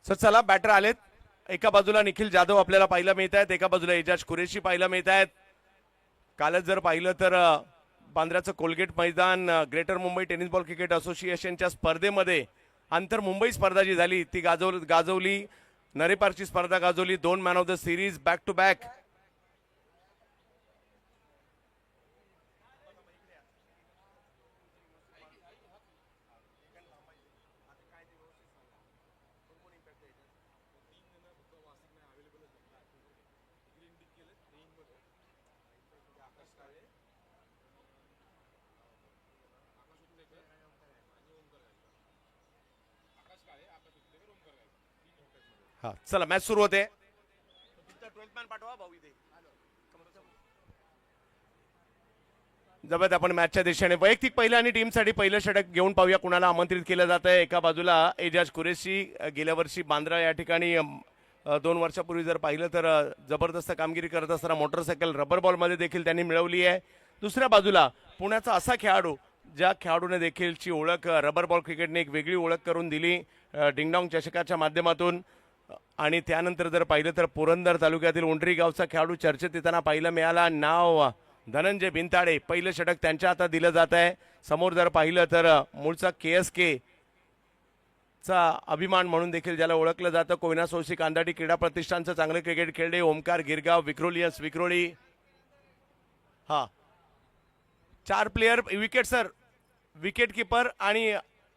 Sir चला batter आलेत. एका बाजूला निखिल जाधव आपल्याला पाहायला मिळत आहेत, एका बाजूला एजाज कुरेशी पाहायला मिळत आहेत. कालच जर पाहिलं तर बांद्र्याचं कोलगेट मैदान greater Mumbai tennis ball cricket असोसिएशनच्या स्पर्धेमध्ये आंतर मुंबई स्पर्धा जी झाली ती गाजवली. नरेपारची स्पर्धा गाजवली. 2 man of the series back to back. हा चला मॅच सुरू होते. जबरदस्त आपण मॅचच्या दिशेने वैयक्तिक पहिलं आणि टीमसाठी पहिलं षटक घेऊन पाहूया कुणाला आमंत्रित केलं जात आहे. एका बाजूला एजाज कुरेशी गेल्या वर्षी बांद्रा या ठिकाणी 2 वर्षापूर्वी जर पाहिलं तर जबरदस्त कामगिरी करत असताना मोटरसायकल रबर बॉलमध्ये देखील त्यांनी मिळवली आहे. दुसऱ्या बाजूला पुण्याचा असा खेळाडू ज्या खेळाडूने देखीलची ओळख रबर बॉल क्रिकेटने एक वेगळी ओळख करून दिली डिंगडॉंग चषकाच्या माध्यमातून. आणि त्यानंतर जर पाहिलं तर पुरंदर तालुक्यातील उंडरी गावचा खेळाडू चर्चेत येताना पाहायला मिळाला. नाव धनंजय बिनताडे. पहिलं षटक त्यांच्या हातात दिलं जात आहे. समोर जर पाहिलं तर मूळचा KSK चा अभिमान म्हणून देखील ज्याला ओळखलं जातं कोयना सोसी कांदाटी क्रीडा प्रतिष्ठानचं चांगलं क्रिकेट खेळले ओमकार गिरगाव विक्रोलियस विक्रोळी. हा 4 player wicket sir wicket keeper आणि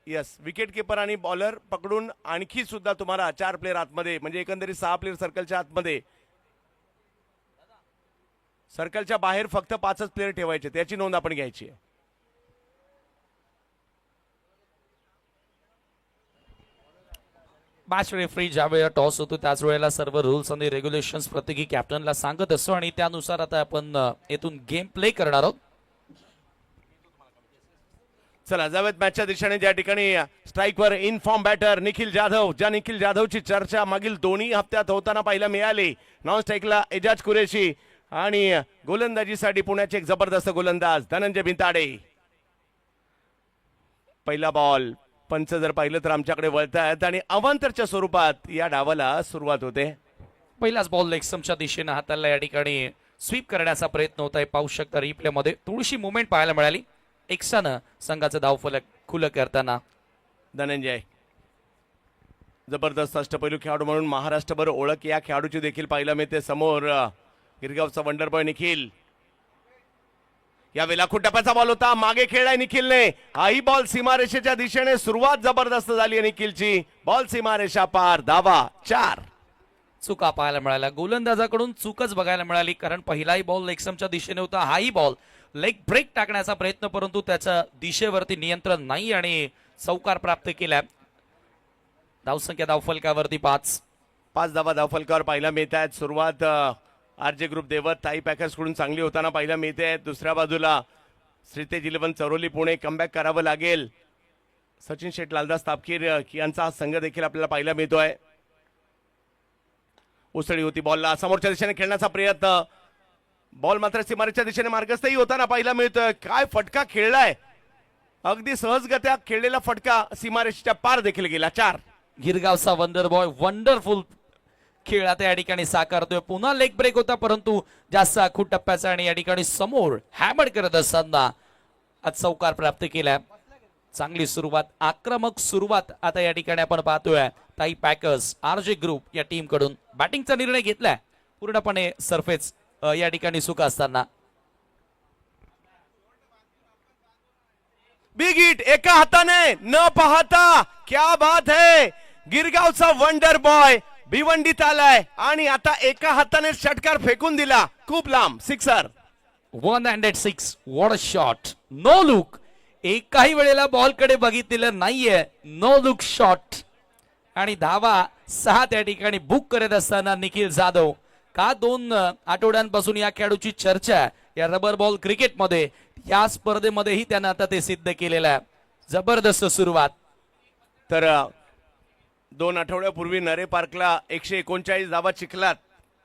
यस विकेट किपर आणि बॉलर पकडून आणखी सुद्धा तुम्हाला 4 प्लेयर आतमध्ये म्हणजे एकंदरीत 6 प्लेयर सर्कलच्या आतमध्ये. सर्कलच्या बाहेर फक्त 5च प्लेयर ठेवायचे त्याची नोंद आपण घ्यायची आहे. मॅच रेफरी ज्या वेळेला टॉस होतो त्याच वेळेला सर्व रूल्स आणि रेग्युलेशन्स प्रत्येकी कॅप्टनला सांगत असतो आणि त्यानुसार आता आपण येथून गेम प्ले करणार आहोत. चला जावेत मॅचच्या दिशेने. ज्या ठिकाणी स्ट्राईकवर in form batter Nikhil Jadhav. ज्या निखिल जाधवची चर्चा मागील 2 हप्त्यात होताना पाहायला मिळाली. नॉन स्ट्राईकला एजाज कुरेशी आणि गोलंदाजीसाठी पुण्याचे एक जबरदस्त गोलंदाज धनंजय बिनताडे. पहिला बॉल पंच जर पाहिलं तर आमच्याकडे वळतायत आणि अवांतरच्या स्वरूपात या डावाला सुरुवात होते. पहिलाच बॉल लेगस्टम्पच्या दिशेने हाताला या ठिकाणी स्वीप करण्याचा प्रयत्न होता. पाहू शकता रिप्लेमध्ये थोडीशी मुवमेंट पाहायला मिळाली. एक्सानं संघाचं धावफलक खुलं करताना धनंजय जबरदस्त अष्टपैलू खेळाडू म्हणून महाराष्ट्रभर ओळख या खेळाडूची देखील पाहायला मिळते. समोर गिरगावचा वंडरबॉय निखिल. यावेळेला टप्प्याचा बॉल होता मागे खेळलाय निखिलने. हाही बॉल सीमारेषेच्या दिशेने. सुरुवात जबरदस्त झाली आहे निखिलची. बॉल सीमारेषा पार. धावा 4. चुका पाहायला मिळाल्या. गोलंदाजाकडून चूकच बघायला मिळाली कारण पहिलाही बॉल लेगस्टम्पच्या दिशेने होता. हाही बॉल लेग ब्रेक टाकण्याचा प्रयत्न परंतु त्याच्या दिशेवरती नियंत्रण नाही आणि चौकार प्राप्त केला. धावसंख्या धावफलकावरती 5 धावा धावफलकावर पाहायला मिळत आहेत. सुरुवात RJ ग्रुप देवत ताई पॅकर्स कडून चांगली होताना पाहायला मिळते. दुसऱ्या बाजूला श्रीतेज 11 चरोली पुणे कमबॅक करावं लागेल. सचिन शेठ लालदास तापकीर यांचा हा संघ देखील आपल्याला पाहायला मिळतोय. उसळी होती बॉलला. समोरच्या दिशेने खेळण्याचा प्रयत्न. बॉल मात्र सीमारेच्या दिशेने मार्गस्थही होताना पाहायला मिळतोय. काय फटका खेळलाय. अगदी सहजगत्या खेळलेला फटका सीमारेषेच्या पार देखील गेला. 4. गिरगावचा वंडर बॉय वंडरफुल खेळ आता या ठिकाणी साकारतोय. पुन्हा लेग ब्रेक होता परंतु जास्त आखूड टप्प्याचा आणि या ठिकाणी समोर हॅमर करत असताना आज चौकार प्राप्त केलाय. चांगली सुरुवात आक्रमक सुरुवात आता या ठिकाणी आपण पाहतोय. ताई पॅकर्स RJ ग्रुप या टीम कडून बॅटिंगचा निर्णय घेतलाय पूर्णपणे सरफेस या ठिकाणी सुका असताना. बिग हिट एका हाताने न पाहता. क्या बात है. गिरगावचा वंडर बॉय भिवंडीत आलाय आणि आता एका हाताने षटकार फेकून दिला खूप लांब. 6. 106. What a shot. No look. एकाही वेळेला बॉल कडे बघितलेलं नाहीये. नो लुक शॉट आणि धावा 6 त्या ठिकाणी बुक करत असताना निखिल जाधव का 2 आठवड्यांपासून या खेळाडूची चर्चा आहे या रबर बॉल क्रिकेटमध्ये, या स्पर्धेमध्येही त्यानं आता ते सिद्ध केलेलं आहे. जबरदस्त सुरुवात. तर 2 आठवड्यापूर्वी नरे पार्कला 139 धावा चिखलात,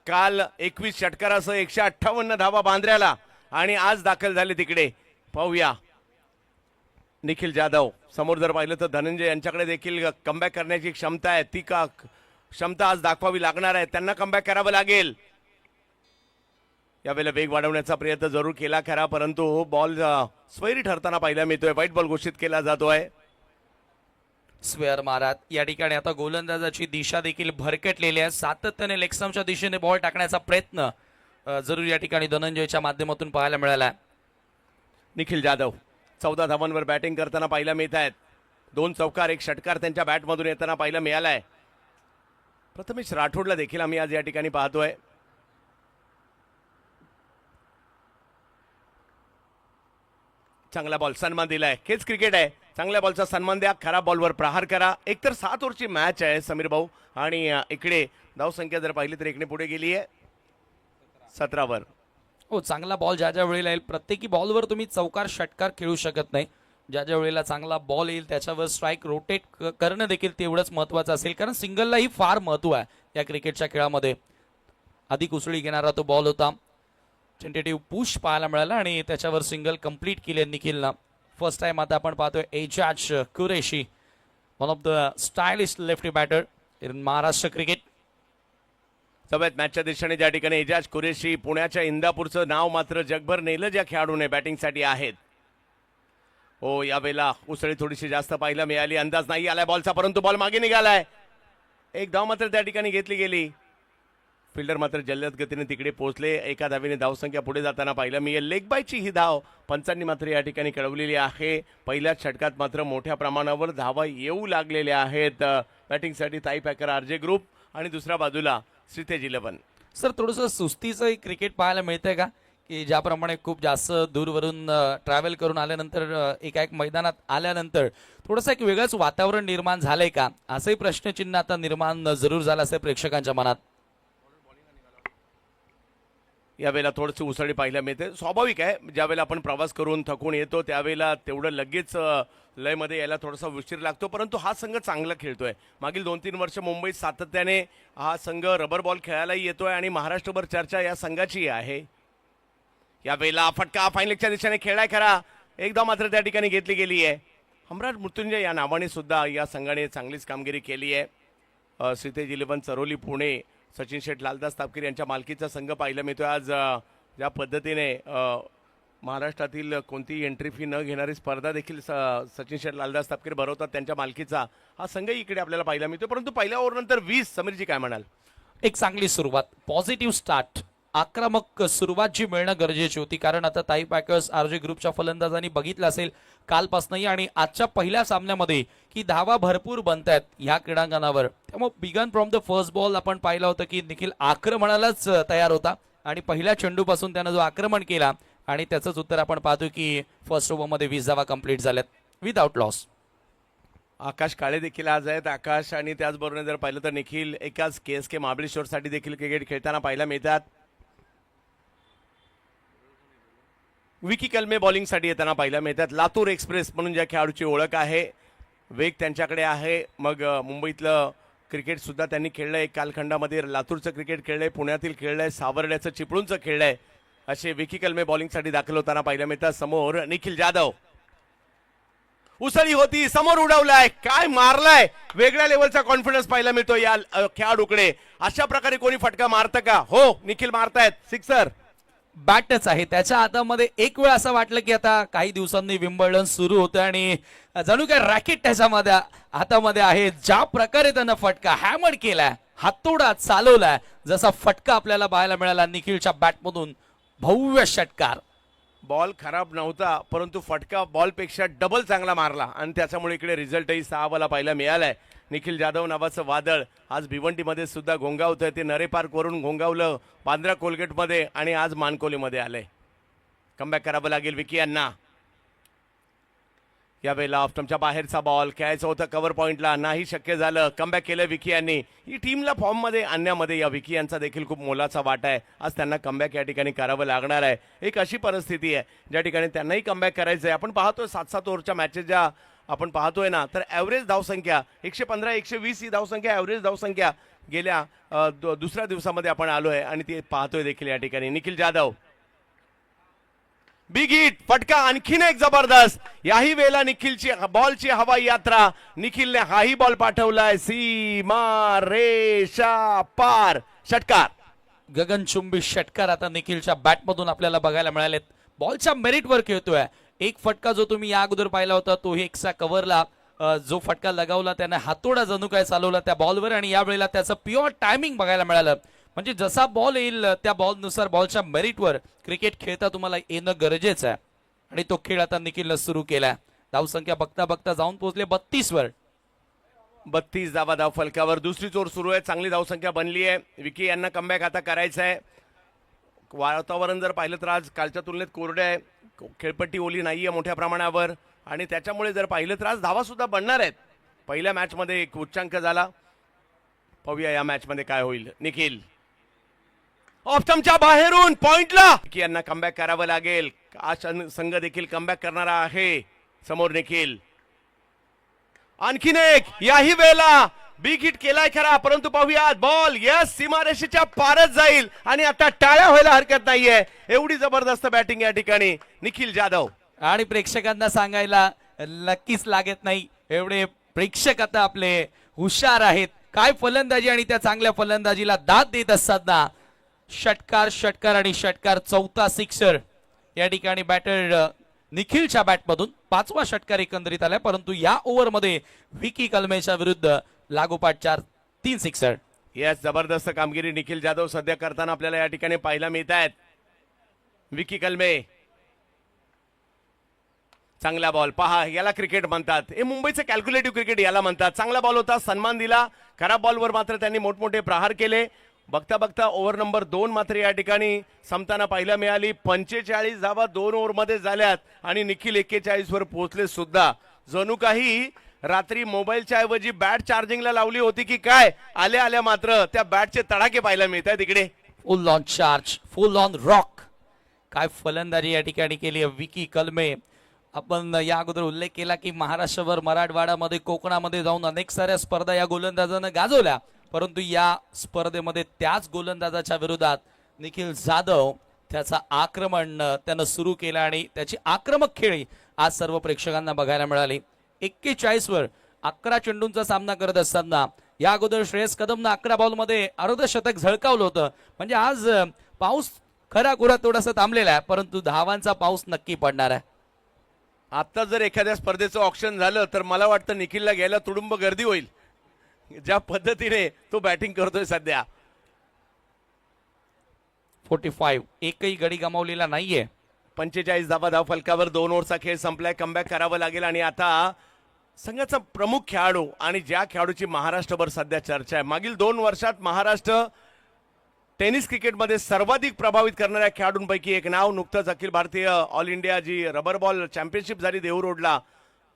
काल 21 षटकारासह 158 धावा बांद्र्याला आणि आज दाखल झाले तिकडे. पाहूया निखिल जाधव समोर जर पाहिलं तर धनंजय यांच्याकडे देखील कमबॅक करण्याची क्षमता आहे. ती का क्षमता आज दाखवावी लागणार आहे, त्यांना कमबॅक करावं लागेल. यावेळेला वेग वाढवण्याचा प्रयत्न जरूर केला खरा, परंतु बॉल स्वैरी ठरताना पाहायला मिळतोय. व्हाईट बॉल घोषित केला जातोय. स्क्वेअर मारात या ठिकाणी आता गोलंदाजाची दिशा देखील भरकटलेली आहे. सातत्याने लेगस्टम्पच्या दिशेने बॉल टाकण्याचा प्रयत्न जरूर या ठिकाणी धनंजयच्या माध्यमातून पाहायला मिळाला. निखिल जाधव 14 धावांवर बॅटिंग करताना पाहायला मिळत आहेत. 2 चौकार 1 षटकार त्यांच्या बॅटमधून येताना पाहायला मिळालाय. प्रथमेश राठोडला देखील आम्ही आज या ठिकाणी पाहतोय. चांगला बॉल सन्मान दिलाय. हेच क्रिकेट आहे, चांगल्या बॉलचा सन्मान द्या, खराब बॉलवर प्रहार करा. एकतर 7 ओव्हरची मॅच आहे समीर भाऊ, आणि इकडे धावसंख्या जर पाहिली तर इकडे पुढे गेली आहे 17वर. हो, चांगला बॉल ज्या ज्या वेळेला येईल, प्रत्येकी बॉलवर तुम्ही चौकार षटकार खेळू शकत नाही. ज्या ज्या वेळेला चांगला बॉल येईल त्याच्यावर स्ट्राईक रोटेट करणं देखील तेवढंच महत्त्वाचं असेल, कारण सिंगललाही फार महत्त्व आहे या क्रिकेटच्या खेळामध्ये. अधिक उसळी घेणारा तो बॉल होता. टेंटेटिव्ह पुश पाहायला मिळाला आणि त्याच्यावर सिंगल कंप्लीट केले निखिलनं. फर्स्ट टाइम आता आपण पाहतोय Ejaz Qureshi, one of the stylish lefty batter in Maharashtra cricket. सगळ्यात मॅचच्या दिशेने ज्या ठिकाणी एजाज कुरेशी, पुण्याच्या इंदापूरचं नाव मात्र जगभर नेलं ज्या खेळाडूने बॅटिंगसाठी आहेत. हो, यावेळेला उसळी थोडीशी जास्त पाहायला मिळाली. अंदाज नाही आलाय बॉलचा, परंतु बॉल मागे निघालाय. एक धाव मात्र त्या ठिकाणी घेतली गेली. फिल्डर मात्र जलद गतीने तिकडे पोहोचले. एका धावेने धावसंख्या पुढे जाताना पाहायला मिळेल. लेग बायची ही धाव पंचांनी मात्र या ठिकाणी कळवलेली आहे. पहिल्याच षटकात मात्र मोठ्या प्रमाणावर धावा येऊ लागलेल्या आहेत बॅटिंगसाठी ताई पॅकर आरजे ग्रुप, आणि दुसऱ्या बाजूला श्रीतेज 11. सर, थोडंसं सुस्तीचं क्रिकेट पाहायला मिळतंय का, की ज्याप्रमाणे खूप जास्त दूरवरून ट्रॅव्हल करून आल्यानंतर एका एक मैदानात आल्यानंतर थोडंसं एक वेगळंच वातावरण निर्माण झालंय का, असंही प्रश्नचिन्ह आता निर्माण जरूर झालं असेल प्रेक्षकांच्या मनात. यावेळेला थोडंसं उसळी पाहायला मिळते. स्वाभाविक आहे, ज्यावेळेला आपण प्रवास करून थकून येतो त्यावेळेला तेवढं लगेच लयमध्ये यायला थोडासा उशीर लागतो, परंतु हा संघ चांगला खेळतोय. मागील 2-3 वर्ष मुंबईत सातत्याने हा संघ रबर बॉल खेळायलाही येतोय आणि महाराष्ट्रभर चर्चा या संघाची आहे. यावेळेला फटका फायनलच्या दिशेने खेळाय खरा, एकदा मात्र त्या ठिकाणी घेतली गेली आहे. सम्राट मृत्युंजय या नावाने सुद्धा या संघाने चांगलीच कामगिरी केली आहे. श्रीतेज 11 चरोली पुणे, सचिन शेठ लालदास तापकीर यांच्या मालकीचा संघ पाहायला मिळतोय. आज ज्या पद्धतीने महाराष्ट्रातील कोणतीही एंट्री फी न घेणारी स्पर्धा देखील सचिन शेठ लालदास तापकीर भरवतात, त्यांच्या मालकीचा हा संघही इकडे आपल्याला पाहायला मिळतो. परंतु पहिल्या ओव्हरनंतर 20, समीरजी काय म्हणाल? एक चांगली सुरुवात, पॉझिटिव्ह स्टार्ट, आक्रमक सुरुवात जी मिळणं गरजेची होती, कारण आता ताई पॅकर्स आरजे ग्रुपच्या फलंदाजांनी बघितलं असेल कालपासूनही आणि आजच्या पहिल्या सामन्यामध्ये की धावा भरपूर बनत आहेत ह्या क्रीडांगणावर. त्यामुळे begin from the first ball आपण पाहिलं होतं की निखिल आक्रमणालाच तयार होता आणि पहिल्या चेंडूपासून त्यानं जो आक्रमण केला आणि त्याचंच उत्तर आपण पाहतो की फर्स्ट ओव्हरमध्ये 20 धावा कंप्लीट झाल्यात विदाउट लॉस. आकाश काळे देखील आज आहेत. आकाश आणि त्याचबरोबर जर पाहिलं तर निखिल एकाच KSK महाबळेश्वरसाठी देखील क्रिकेट खेळताना पाहायला मिळतात. विकी कलमे बॉलिंगसाठी येताना पाहायला मिळतात. लातूर एक्सप्रेस म्हणून ज्या खेळाडूची ओळख आहे, वेग त्यांच्याकडे आहे. मग मुंबईतलं क्रिकेट सुद्धा त्यांनी खेळलंय, एक कालखंडामध्ये लातूरचं क्रिकेट खेळलंय, पुण्यातील खेळलंय, सावर्ड्याचं चिपळूणचं खेळलंय. असे विकी कलमे बॉलिंगसाठी दाखल होताना पाहायला मिळतात. समोर निखिल जाधव, उसळी होती, समोर उडवलाय, काय मारलाय, वेगळ्या लेवलचा कॉन्फिडन्स पाहायला मिळतो या खेळाडूकडे. अशा प्रकारे कोणी फटका मारतं का? हो, निखिल मारतायत सिक्सर. बॅटच आहे त्याच्या हातामध्ये. एक वेळ असं वाटलं की आता काही दिवसांनी विम्बल्डन सुरू होतं आणि जणू काय रॅकेट त्याच्यामध्ये हातामध्ये आहे. ज्या प्रकारे त्यानं फटका हॅमर केलाय, हातोडा चालवलाय, जसा फटका आपल्याला पाहायला मिळाला निखिलच्या बॅटमधून, भव्य षटकार. बॉल खराब नव्हता, परंतु फटका बॉलपेक्षा डबल चांगला मारला आणि त्याच्यामुळे इकडे रिझल्टही 6 वाला पाहायला मिळालाय. निखिल जाधव नावाचं वादळ आज भिवंडीमध्ये सुद्धा घोंगावतंय. ते नरे पार्क वरून घोंगावलं बांद्रा कोलगेटमध्ये आणि आज मानकोलीमध्ये आलंय. कमबॅक करावं लागेल विकी यांना. यावेळेला ऑफ्टमच्या बाहेरचा बॉल खेळायचं होतं कव्हर पॉइंटला, नाही शक्य झालं. कमबॅक केलं विकी यांनी. ही टीमला फॉर्ममध्ये आणण्यामध्ये या विकी यांचा देखील खूप मोलाचा वाटा आहे. आज त्यांना कमबॅक या ठिकाणी करावं लागणार आहे. एक अशी परिस्थिती आहे ज्या ठिकाणी त्यांनाही कमबॅक करायचं आहे. आपण पाहतोय 7-7 ओव्हरच्या मॅचेस ज्या आपण पाहतोय ना, तर ॲव्हरेज धावसंख्या 115-120 ही धावसंख्या ॲव्हरेज धावसंख्या गेल्या दुसऱ्या दिवसामध्ये आपण आलोय आणि ते पाहतोय देखील या ठिकाणी. निखिल जाधव बिग हिट, फटका आणखीन एक जबरदस्त. याही वेळेला निखिलची बॉलची हवाई यात्रा. निखिलने हाही बॉल पाठवलाय सीमा रेषा पार. षटकार. गगनचुंबी षटकार आता निखिलच्या बॅटमधून आपल्याला बघायला मिळालेत. बॉलच्या मेरिटवर खेळतोय. एक फटका जो तुम्ही या अगोदर पाहिला होता तो एक्सा कव्हरला जो फटका लगावला त्याने हातोडा जणू काय चालवला त्या बॉलवर आणि यावेळेला त्याचं प्युअर टायमिंग बघायला मिळालं. म्हणजे जसा बॉल येईल त्या बॉलनुसार बॉलच्या मेरिटवर क्रिकेट खेळता तुम्हाला येणं गरजेचं आहे आणि तो खेळ आता निखिलनं सुरू केलाय. धावसंख्या बघता बघता जाऊन पोहोचले 32 वर. 32 धावा धाव फलकावर. दुसरी चोर सुरू आहे. चांगली धावसंख्या बनली आहे. विकी यांना कमबॅक आता करायचं आहे. वातावरण जर पाहिलं तर आज कालच्या तुलनेत कोरडे आहे. खेळपट्टी ओली नाहीये मोठ्या प्रमाणावर आणि त्याच्यामुळे जर पाहिलं तर आज धावा सुद्धा बनणार आहेत. पहिल्या मॅचमध्ये एक उच्चांक झाला. पाहूया या मॅचमध्ये काय होईल. निखिल ऑफ्टमच्या बाहेरून पॉइंटला की यांना कमबॅक करावं लागेल. आज संघ देखील कमबॅक करणारा आहे. समोर निखिल. आणखीन एक. याही वेळेला बिग हिट केलाय खरा, परंतु पाहूया बॉल यस सीमारेषेच्या पारच जाईल आणि आता टाळ्या व्हायला हरकत नाहीये. एवढी जबरदस्त बॅटिंग या ठिकाणी निखिल जाधव. आणि प्रेक्षकांना सांगायला नक्कीच लागत नाही, एवढे प्रेक्षक आता आपले हुशार आहेत. काय फलंदाजी आणि त्या चांगल्या फलंदाजीला दाद देत असताना षटकार षटकार आणि षटकार. चौथा सिक्सर या ठिकाणी बॅटर निखिलच्या बॅटमधून. 5वा षटकार एकंदरीत आलाय, परंतु या ओव्हरमध्ये विकी कलमेच्या विरुद्ध लागोपाठ 3 सिक्सर. यस जबरदस्त कामगिरी निखिल जाधव सध्या करताना आपल्याला या ठिकाणी पाहायला मिळत आहेत. विकी कलमे चांगला बॉल. पहा याला क्रिकेट म्हणतात. हे मुंबईचं कॅल्क्युलेटिव्ह क्रिकेट याला म्हणतात. चांगला बॉल होता, सन्मान दिला. खराब बॉलवर मात्र त्यांनी मोठमोठे प्रहार केले. बघता बघता ओव्हर नंबर 2 मात्र या ठिकाणी संपताना पाहायला मिळाली. 45 धावा 2 ओव्हरमध्ये झाल्यात आणि निखिल 41 वर पोहोचले सुद्धा. जणू काही रात्री मोबाईलच्या ऐवजी बॅट चार्जिंगला लावली होती की काय. आल्या आल्या मात्र त्या बॅटचे तडाखे पाहायला मिळत आहेत इकडे. फुल on charge, full on rock. काय फलंदाजी या ठिकाणी केली आहे विकी कलमे. आपण या अगोदर उल्लेख केला की महाराष्ट्रभर, मराठवाड्यामध्ये, कोकणामध्ये जाऊन अनेक साऱ्या स्पर्धा या गोलंदाजानं गाजवल्या, परंतु या स्पर्धेमध्ये त्याच गोलंदाजाच्या विरोधात निखिल जाधव त्याचा आक्रमण त्यानं सुरू केलं आणि त्याची आक्रमक खेळी आज सर्व प्रेक्षकांना बघायला मिळाली. 41 वर 11 चेंडूंचा सामना करत असताना या अगोदर श्रेयस कदमनं 11 बॉलमध्ये अर्धशतक झळकावलं होतं. म्हणजे आज पाऊस खरा खुरा थोडासा थांबलेला आहे, परंतु धावांचा पाऊस नक्की पडणार आहे. आता जर एखाद्या स्पर्धेचं ऑप्शन झालं तर मला वाटतं निखिलला घ्यायला तुडुंब गर्दी होईल, ज्या पद्धतीने तो बॅटिंग करतोय सध्या. 45 एकही गडी गमावलेला नाहीये. 45 धावा धाव फलकावर. 2 ओव्हरचा खेळ संपलाय. कमबॅक करावं लागेल आणि आता संघाचा प्रमुख खेळाडू आणि ज्या खेळाडूची महाराष्ट्रभर सध्या चर्चा आहे, मागील 2 वर्षात महाराष्ट्र टेनिस क्रिकेटमध्ये सर्वाधिक प्रभावित करणाऱ्या खेळाडूंपैकी एक नाव. नुकतंच अखिल भारतीय ऑल इंडिया जी रबर बॉल चॅम्पियनशिप झाली देहू रोडला,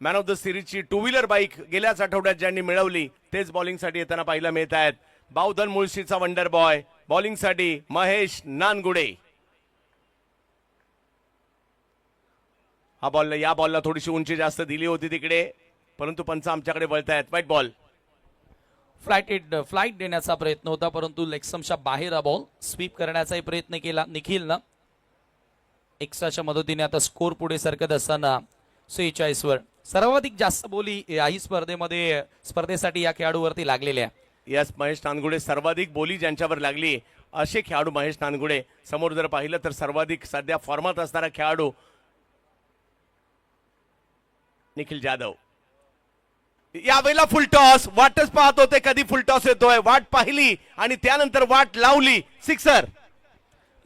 मॅन ऑफ द सिरीजची 2 व्हीलर बाईक गेल्याच आठवड्यात ज्यांनी मिळवली तेच बॉलिंगसाठी येताना पाहायला मिळत आहेत. बावधन मुळशीचा वंडर बॉय. बॉलिंगसाठी महेश नानगुडे. या बॉलला थोडीशी उंची जास्त दिली होती तिकडे, परंतु पंच आमच्याकडे वळतायत. White ball. फ्लाइट देण्याचा प्रयत्न होता, परंतु लेगस्टम्पच्या बाहेर हा बॉल. स्वीप करण्याचाही प्रयत्न केला निखिलनं. एक्स्ट्राच्या मदतीने आता स्कोर पुढे सरकत असताना 46 वर. सर्वाधिक जास्त बोली याही स्पर्धेसाठी या खेळाडूवरती लागलेल्या. यस महेश नानगुडे. सर्वाधिक बोली ज्यांच्यावर लागली असे खेळाडू महेश नानगुडे. समोर जर पाहिलं तर सर्वाधिक सध्या फॉर्मात असणारा खेळाडू निखिल जाधव. यावेळेला फुल टॉस. वाटच पाहत होते कधी फुल टॉस येतोय. वाट पाहिली आणि त्यानंतर वाट लावली. सिक्सर.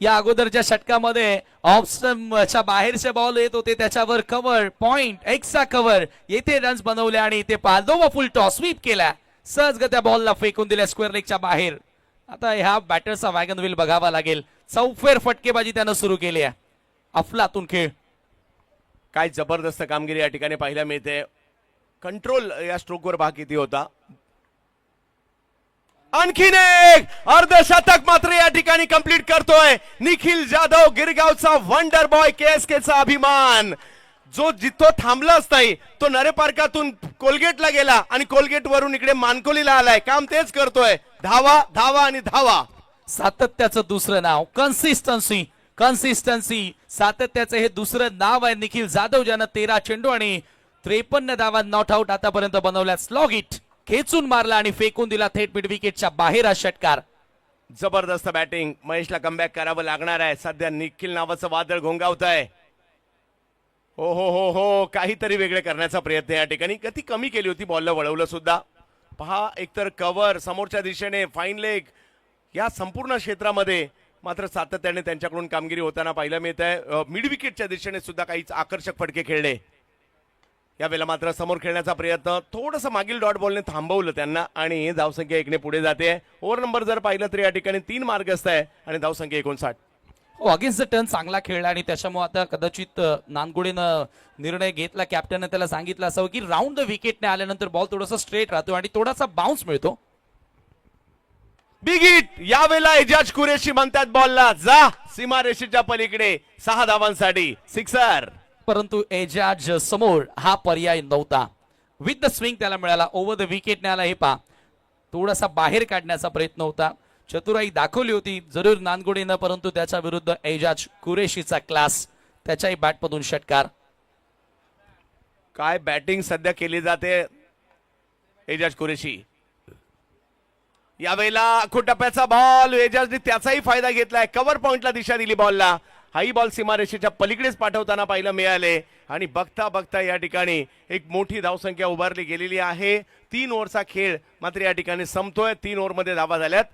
या अगोदरच्या षटकामध्ये ऑप्शनच्या बाहेरचे बॉल येत होते, त्याच्यावर कव्हर पॉइंट एक्स्ट्रा कव्हर, येथे रन्स बनवले आणि ते पालदोवा फुल टॉस स्वीप केला. सहज त्या बॉलला फेकून दिल्या स्क्वेअर लेगच्या बाहेर. आता ह्या बॅटरचा वॅगन व्हील बघावा लागेल. चौफेर फटकेबाजी त्यानं सुरू केली आहे. अफलातून खेळ. काय जबरदस्त कामगिरी या ठिकाणी पाहायला मिळते. कंट्रोल या स्ट्रोकवर भाग किती होता. आणखीन एक अर्धशतक मात्र या ठिकाणी कंप्लीट करतोय निखिल जाधव, गिरगावचा वंडर बॉय, केएसकेचा अभिमान. जो जिथं थांबलाच नाही तो नरे पार्कातून कोलगेटला गेला आणि कोलगेट वरून इकडे मानकोलीला आलाय. काम तेच करतोय. धावा धावा आणि धावा. सातत्याचं दुसरं नाव कन्सिस्टन्सी सातत्याचं हे दुसरं नाव आहे निखिल जाधव, ज्यानं 13 चेंडू आणि 53 धावा नॉट आउट आतापर्यंत बनवल्या. स्लॉग इट खेचून मारला आणि फेकून दिला थेट मिड विकेटच्या बाहेर हा षटकार. जबरदस्त बॅटिंग. महेशला कमबॅक करावं लागणार आहे. सध्या निखिल नावाचं वादळ घोंगावत आहे. हो हो हो हो काहीतरी वेगळे करण्याचा प्रयत्न या ठिकाणी. गती कमी केली होती, बॉलला वळवलं सुद्धा. पहा एकतर कव्हर समोरच्या दिशेने, फाईन लेग या संपूर्ण क्षेत्रामध्ये मात्र सातत्याने त्यांच्याकडून कामगिरी होताना पाहायला मिळत आहे. मिड विकेटच्या दिशेने सुद्धा काहीच आकर्षक फटके खेळले. यावेळेला मात्र समोर खेळण्याचा प्रयत्न, थोडंसं मागील डॉट बॉलने थांबवलं त्यांना आणि धावसंख्या 1 ने पुढे जाते. ओव्हर नंबर जर पाहिलं तर या ठिकाणी 3 मार्गस्थ आहे आणि धावसंख्या 59. हो, अगेन्स्ट द टर्न चांगला खेळला आणि त्याच्यामुळे आता कदाचित नानगुडेनं निर्णय घेतला, कॅप्टनने त्याला सांगितलं असावं की राऊंड द विकेटने आल्यानंतर बॉल थोडासा स्ट्रेट राहतो आणि थोडासा बाउन्स मिळतो. Big hit. यावेळेला एजाज कुरेशी म्हणतात बॉलला जा सीमारेषेच्या पलीकडे. 6 धावांसाठी सिक्सर. परंतु एजाज समोर हा पर्याय नव्हता. विथ द स्विंग त्याला मिळाला. ओव्हर द विकेटने आला. हे पहा, थोडासा बाहेर काढण्याचा प्रयत्न होता. चतुराई दाखवली होती जरूर नानगुडेनं, परंतु त्याच्या विरुद्ध एजाज कुरेशीचा क्लास. त्याच्याही बॅटमधून षटकार. काय बॅटिंग सध्या केली जाते. एजाज कुरेशी यावेळेला आखूड टप्प्याचा बॉल. एजाजने त्याचाही फायदा घेतलाय. कव्हर पॉइंटला दिशा दिली बॉलला. हाई बॉल सीमारेषेच्या पलीकडेच पाठवताना पाहायला मिळाले आणि बघता बघता या ठिकाणी एक मोठी धावसंख्या उभारली गेलेली आहे. 3 ओव्हरचा खेळ मात्र या ठिकाणी संपतोय. 3 ओव्हरमध्ये धावा झाल्यात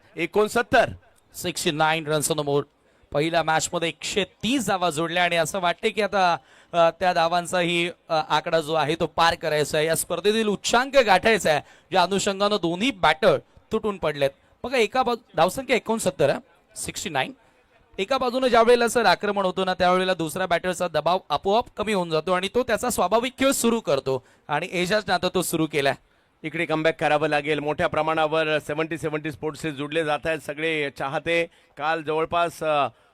69 रन्स ऑन बोर्ड. पहिल्या मॅच मध्ये 130 धावा जोडल्या आणि असं वाटते की आता त्या धावांचाही आकडा जो आहे तो पार करायचा आहे. या स्पर्धेतील उच्चांक गाठायचा आहे, ज्या अनुषंगानं दोन्ही बॅटर तुटून पडलेत. बघा, एका धावसंख्या 69 69. एका बाजूने ज्या वेळेला सर आक्रमण होतो ना, त्यावेळेला दुसऱ्या बॅटरचा दबाव आपोआप कमी होऊन जातो आणि तो त्याचा स्वाभाविक खेळ सुरू करतो आणि एजाजने आता तो सुरू केलाय. इकडे कमबॅक करावं लागेल. मोठ्या प्रमाणावर 70 स्पोर्ट्सचे जुडले जात आहेत सगळे चाहते. काल जवळपास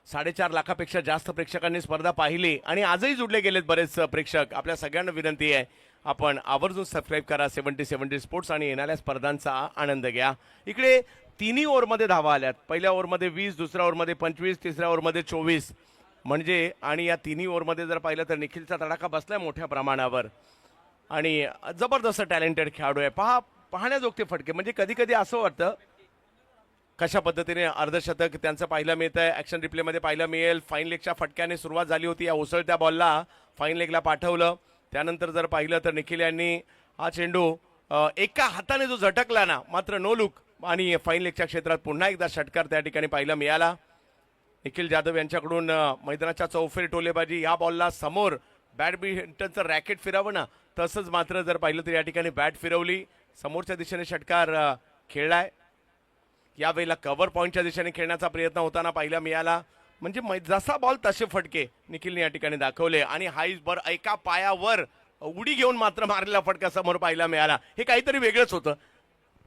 4.5 लाखापेक्षा जास्त प्रेक्षकांनी स्पर्धा पाहिली आणि आजही जुडले गेलेत बरेच प्रेक्षक. आपल्या सगळ्यांना विनंती आहे, आपण आवर्जून सबस्क्राईब करा 70 स्पोर्ट्स आणि येणाऱ्या स्पर्धांचा आनंद घ्या. इकडे 3 ओव्हरमध्ये धावा आल्यात. पहिल्या ओव्हरमध्ये 20, दुसऱ्या ओव्हरमध्ये 25, तिसऱ्या ओव्हरमध्ये 24. म्हणजे आणि या 3 ओव्हरमध्ये जर पाहिलं तर निखिलचा तडाखा बसलाय मोठ्या प्रमाणावर आणि जबरदस्त टॅलेंटेड खेळाडू आहे. पाहण्याजोगते फटके. म्हणजे कधी कधी असं वाटतं कशा पद्धतीने अर्धशतक त्यांचं पाहायला मिळत आहे. ऍक्शन रिप्लेमध्ये पाहायला मिळेल. फाईन लेगच्या फटक्याने सुरुवात झाली होती. या उसळत्या बॉलला फाईन लेगला पाठवलं. त्यानंतर जर पाहिलं तर निखिल यांनी हा चेंडू एका हाताने जो झटकला ना, मात्र नो लुक आणि फाईन लेगच्या क्षेत्रात पुन्हा एकदा षटकार त्या ठिकाणी पाहायला मिळाला. निखिल जाधव यांच्याकडून मैदानाच्या चौफेर टोलेबाजी. या बॉलला समोर बॅडमिंटनचं रॅकेट फिरावं ना, तसंच मात्र जर पाहिलं तर या ठिकाणी बॅट फिरवली. समोरच्या दिशेने षटकार खेळलाय. यावेळेला कव्हर पॉईंटच्या दिशेने खेळण्याचा प्रयत्न होताना पाहायला मिळाला. म्हणजे जसा बॉल तसे फटके निखिलने या ठिकाणी दाखवले आणि हाईस बर एका पायावर उडी घेऊन मात्र मारलेला फटका समोर पाहायला मिळाला. हे काहीतरी वेगळंच होतं.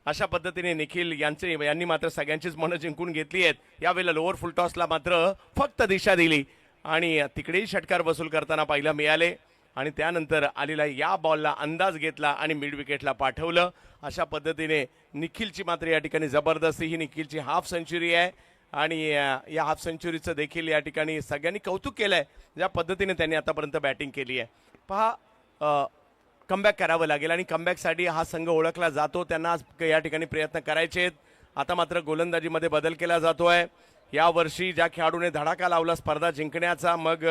अशा पद्धतीने निखिल यांनी मात्र सगळ्यांचीच मनं जिंकून घेतली आहेत. यावेळेला लोअर फुल टॉसला मात्र फक्त दिशा दिली आणि तिकडेही षटकार वसूल करताना पाहायला मिळाले आणि त्यानंतर आलेला या बॉलला अंदाज घेतला आणि मिड विकेटला पाठवलं. अशा पद्धतीने निखिलची मात्र या ठिकाणी जबरदस्ती. ही निखिलची हाफ सेंचुरी आहे आणि या हाफ सेंचुरीचं देखील या ठिकाणी सगळ्यांनी कौतुक केलंय ज्या पद्धतीने त्यांनी आतापर्यंत बॅटिंग केली आहे. पहा, कमबॅक करावं लागेल आणि कमबॅकसाठी हा संघ ओळखला जातो. त्यांना या ठिकाणी प्रयत्न करायचे आहेत. आता मात्र गोलंदाजीमध्ये बदल केला जातोय. यावर्षी ज्या खेळाडूने धडाका लावला स्पर्धा जिंकण्याचा, मग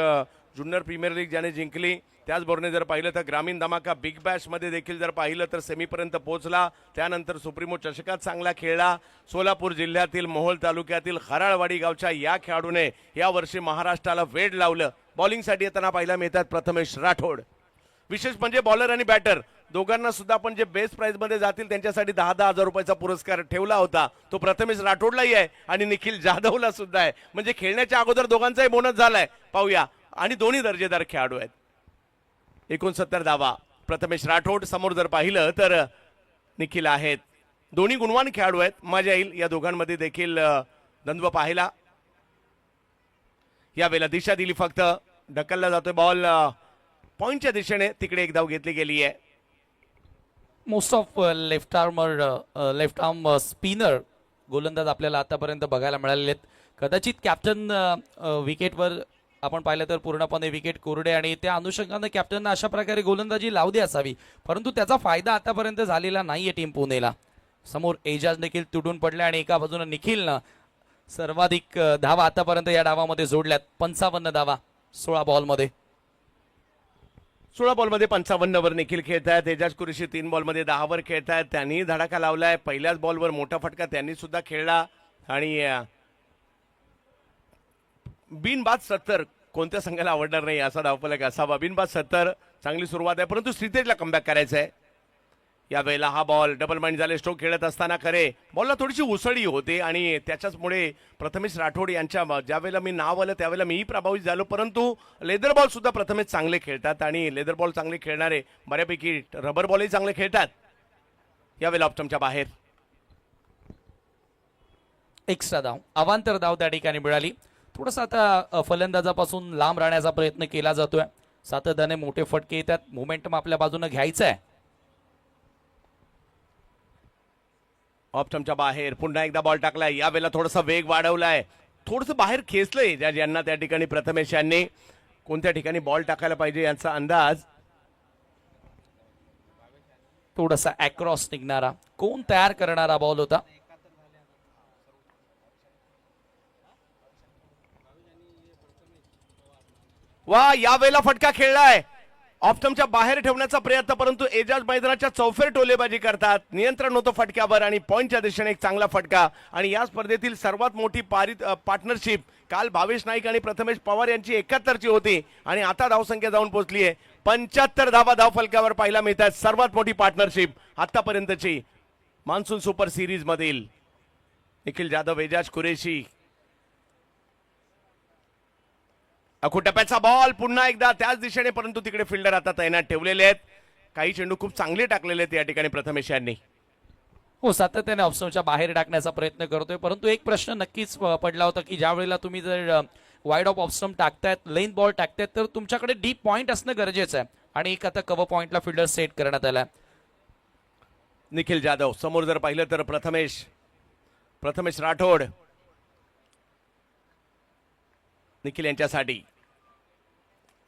ज्युनियर प्रीमियर लीग ज्याने जिंकली, त्याचबरोबर जर पाहिलं तर ग्रामीण धमाका बिग बॅशमध्ये देखील जर पाहिलं तर सेमीपर्यंत पोहोचला. त्यानंतर सुप्रीमो चषकात चांगला खेळला. सोलापूर जिल्ह्यातील मोहोळ तालुक्यातील खराळवाडी गावच्या या खेळाडूने यावर्षी महाराष्ट्राला वेड लावलं. बॉलिंगसाठी येताना पाहायला मिळतात प्रथमेश राठोड. विशेष म्हणजे बॉलर आणि बॅटर दोघांना सुद्धा आपण जे बेस्ट प्राइज मध्ये जातील त्यांच्यासाठी 10,000 रुपयाचा पुरस्कार ठेवला होता. तो प्रथमेश राठोडलाही आहे आणि निखिल जाधवला सुद्धा आहे. म्हणजे खेळण्याच्या अगोदर दोघांचाही बोनस झालाय. पाहूया. आणि दोन्ही दर्जेदार खेळाडू आहेत. 69 धावा. प्रथमेश राठोड समोर जर पाहिलं तर निखिल आहेत. दोन्ही गुणवान खेळाडू आहेत. मजा येईल या दोघांमध्ये देखील द्वंद्व पाहायला. यावेळेला दिशा दिली फक्त, ढकलला जातोय बॉल पॉइंटच्या दिशेने. तिकडे एक धाव घेतली गेली आहे. Most of left arm spinner गोलंदाज आपल्याला आतापर्यंत बघायला मिळालेले आहेत. कदाचित कॅप्टन विकेटवर आपण पाहिलं तर पूर्णपणे विकेट कोरडे आणि त्या अनुषंगानं कॅप्टननं अशा प्रकारे गोलंदाजी लावली असावी, परंतु त्याचा फायदा आतापर्यंत झालेला नाहीये टीम पुणेला. समोर एजाज देखील तुटून पडले आणि एका बाजूने निखिलनं सर्वाधिक धावा आतापर्यंत या डावामध्ये जोडल्यात. 55 धावा 16 बॉलमध्ये. 16 बॉलमध्ये 55 वर निखिल खेळतायत. एजाज कुरेशी 3 बॉलमध्ये 10 वर खेळतायत. त्यांनी धडाका लावलाय. पहिल्याच बॉलवर मोठा फटका त्यांनी सुद्धा खेळला आणि बिनबाद 70 कोणत्या संघाला आवडणार नाही असा धावफलक असावा. बिनबाद 70 चांगली सुरुवात आहे, परंतु श्रीतेजला कमबॅक करायचं आहे. यावेळेला हा बॉल डबल माइंड झाले. स्ट्रोक खेळत असताना खरे बॉलला थोडीशी उसळी होते आणि त्याच्याचमुळे प्रथमेश राठोड यांच्या ज्यावेळेला मी नाव आलं त्यावेळेला मीही प्रभावित झालो, परंतु लेदर बॉल सुद्धा प्रथमेश चांगले खेळतात आणि लेदर बॉल चांगले खेळणारे बऱ्यापैकी रबर बॉलही चांगले खेळतात. यावेळेला ऑप्टमच्या बाहेर एक्स्ट्रा धाव, अवांतर धाव त्या ठिकाणी मिळाली. थोडंसं आता फलंदाजापासून लांब राहण्याचा प्रयत्न केला जातोय. सातत्याने मोठे फटके येतात. मोमेंटम आपल्या बाजूने घ्यायचं आहे. ऑप्टमच्या बाहेर पुन्हा एकदा बॉल टाकलाय. यावेळेला थोडासा वेग वाढवलाय, थोडंसं बाहेर खेचलंय ज्यांना त्या ठिकाणी प्रथमेश यांनी. कोणत्या ठिकाणी बॉल टाकायला पाहिजे यांचा अंदाज. थोडासा अक्रॉस निघणारा कोण तयार करणारा बॉल होता. वा, यावेळेला फटका खेळलाय. ऑप्टमच्या बाहेर ठेवण्याचा प्रयत्न, परंतु एजाज मैदानाच्या चौफेर टोलेबाजी करतात. नियंत्रण होतं फटक्यावर आणि पॉइंटच्या दिशेने एक चांगला फटका. आणि या स्पर्धेतील सर्वात मोठी पार्टनरशिप काल भावेश नाईक आणि प्रथमेश पवार यांची 71ची होती आणि आता धावसंख्या जाऊन पोहोचली आहे 75 धावा धाव फलकावर पाहायला मिळतात. सर्वात मोठी पार्टनरशिप आतापर्यंतची मान्सून सुपर सिरीज मधील. निखिल जाधव, एजाज कुरेशी. अखुटप्प्याचा बॉल पुन्हा एकदा त्याच दिशेने, परंतु तिकडे फिल्डर आता तैनात ठेवलेले आहेत. काही चेंडू खूप चांगले टाकलेले आहेत या ठिकाणी प्रथमेश यांनी. हो, सातत्याने ऑप्शनच्या बाहेर टाकण्याचा प्रयत्न करतोय, परंतु एक प्रश्न नक्कीच पडला होता की ज्या वेळेला तुम्ही जर वाईड ऑफ ऑप्शन टाकतायत, लेन बॉल टाकतायत, तर तुमच्याकडे डीप पॉइंट असणं गरजेचं आहे. आणि एक आता कव्हर पॉइंटला फिल्डर सेट करण्यात आला. निखिल जाधव समोर जर पाहिलं तर प्रथमेश राठोड निखिल यांच्यासाठी.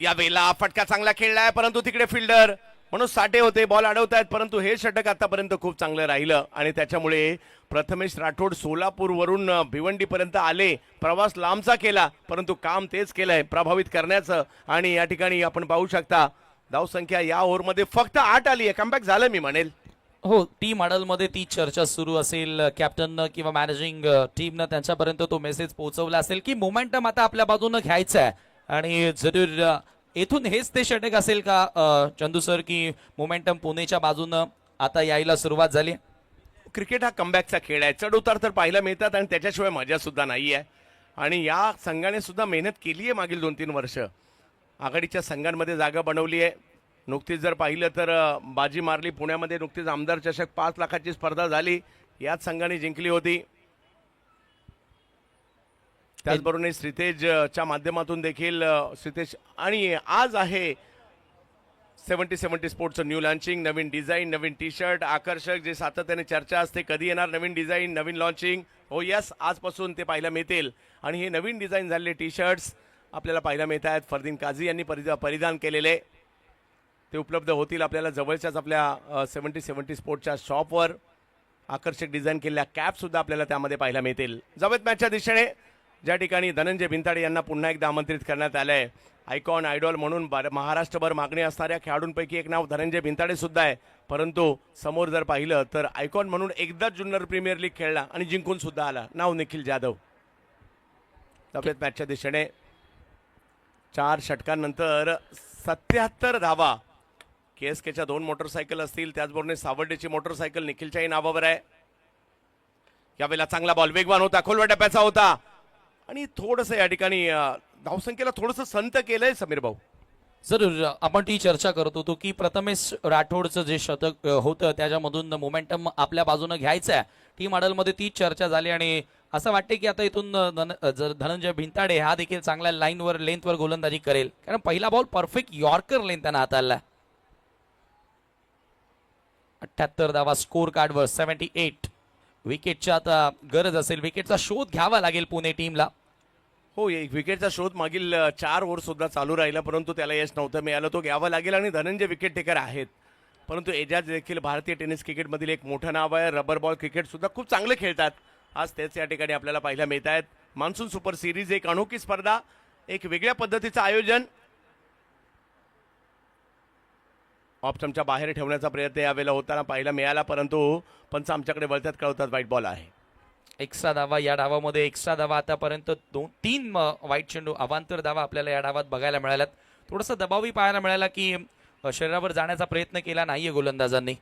यावेळेला फटका चांगला खेळलाय, परंतु तिकडे फिल्डर म्हणून साठे होते, बॉल अडवतायत, परंतु हे षटक आतापर्यंत खूप चांगलं राहिलं आणि त्याच्यामुळे प्रथमेश राठोड सोलापूरवरून भिवंडीपर्यंत आले. प्रवास लांबचा केला, परंतु काम तेच केलंय प्रभावित करण्याचं. आणि या ठिकाणी आपण पाहू शकता धावसंख्या या ओव्हरमध्ये फक्त 8 आली आहे. कमबॅक झालं मी म्हणेल. हो, टीम मध्ये ती चर्चा सुरू असेल. कॅप्टननं किंवा मॅनेजिंग टीमनं त्यांच्यापर्यंत तो मेसेज पोहोचवला असेल की मोमेंटम आता आपल्या बाजूनं घ्यायचं आहे आणि जरूर येथून हेच ते षटक असेल का चंदू सर की मोमेंटम पुणेच्या बाजूनं आता यायला सुरुवात झाली. क्रिकेट हा कमबॅकचा खेळ आहे. चढ उतार तर पाहायला मिळतात आणि त्याच्याशिवाय मजा सुद्धा नाही आहे. आणि या संघाने सुद्धा मेहनत केली आहे मागील 2-3 वर्ष. आघाडीच्या संघांमध्ये जागा बनवली आहे. नुकतीच जर पाहिलं तर बाजी मारली पुण्यामध्ये. नुकतीच आमदार चषक 5 लाखाची स्पर्धा झाली, याच संघाने जिंकली होती. त्याचबरोबर श्रीतेजच्या माध्यमातून देखील श्रीतेज. आणि आज आहे 70-70 स्पोर्ट्सचं न्यू लॉन्चिंग. नवीन डिझाईन, नवीन टी शर्ट, आकर्षक, जे सातत्याने चर्चा असते कधी येणार नवीन डिझाईन, नवीन लॉन्चिंग. हो यस, आजपासून ते पाहायला मिळतील. आणि हे नवीन डिझाईन झालेले टी शर्ट्स आपल्याला पाहायला मिळत आहेत. फरदीन काझी यांनी परिधान केलेले ते उपलब्ध होतील आपल्याला जवळच्याच आपल्या 70-70 स्पोर्ट्सच्या शॉपवर. आकर्षक डिझाईन केलेल्या कॅप सुद्धा आपल्याला त्यामध्ये पाहायला मिळतील. जवळ मॅचच्या दिशेने ज्या ठिकाणी धनंजय भिंताडे यांना पुन्हा एकदा आमंत्रित करण्यात आलं आहे. आयकॉन, आयडॉल म्हणून महाराष्ट्रभर मागणी असणाऱ्या खेळाडूंपैकी एक नाव धनंजय भिंताडे सुद्धा आहे. परंतु समोर जर पाहिलं तर आयकॉन म्हणून एकदा ज्युनियर प्रीमियर लीग खेळला आणि जिंकून सुद्धा आला. नाव निखिल जाधव. तब्येत मॅचच्या दिशेने 4 षटकांनंतर 77 धावा. KSKच्या 2 मोटरसायकल असतील, त्याचबरोबर सावर्डेची मोटरसायकल निखिलच्याही नावावर आहे. यावेळेला चांगला बॉल वेगवान होता, खोलवा टप्प्याचा होता आणि थोडंसं या ठिकाणी धावसंख्येला थोडंसं संत केलंय समीर भाऊ. जरूर आपण ती चर्चा करत होतो की प्रथमेश राठोडचं जे शतक होतं त्याच्यामधून मोमेंटम आपल्या बाजूनं घ्यायचं आहे. टीम मॉडेलमध्ये ती चर्चा झाली आणि असं वाटते की आता इथून जर धनंजय भिंताडे हा देखील चांगल्या लाईनवर लेंथवर गोलंदाजी करेल, कारण पहिला बॉल परफेक्ट यॉर्कर लेंथ त्यानं हाताळला. 78 धावा स्कोर कार्डवर 78. विकेटची आता गरज असेल, विकेटचा शोध घ्यावा लागेल पुणे टीमला. हो, एक विकेटचा शोध मागील 4 ओव्हर सुद्धा चालू राहिला, परंतु त्याला यश नव्हतं मिळालं. तो घ्यावा लागेल आणि धनंजय विकेट टेकर आहेत, परंतु एजाज देखील भारतीय टेनिस क्रिकेटमधील एक मोठं नाव आहे. रबर बॉल क्रिकेट सुद्धा खूप चांगले खेळतात. आज तेच या ठिकाणी आपल्याला पाहायला मिळत आहेत. मान्सून सुपर सिरीज एक अनोखी स्पर्धा, एक वेगळ्या पद्धतीचं आयोजन. ऑप्शनच्या बाहेर ठेवण्याचा प्रयत्न यावेळेला होताना पाहायला मिळाला, परंतु पंच आमच्याकडे वळतात कळवतात व्हाईट बॉल आहे. एक्स्ट्रा धावा या डावामध्ये, एक्स्ट्रा धावा आतापर्यंत 2-3 वाईट चेंडू अवांतर धावा आपल्याला या डावात बघायला मिळाल्यात. थोडंसं दबावही पाहायला मिळाला की शरीरावर जाण्याचा प्रयत्न केला नाहीये गोलंदाजांनी.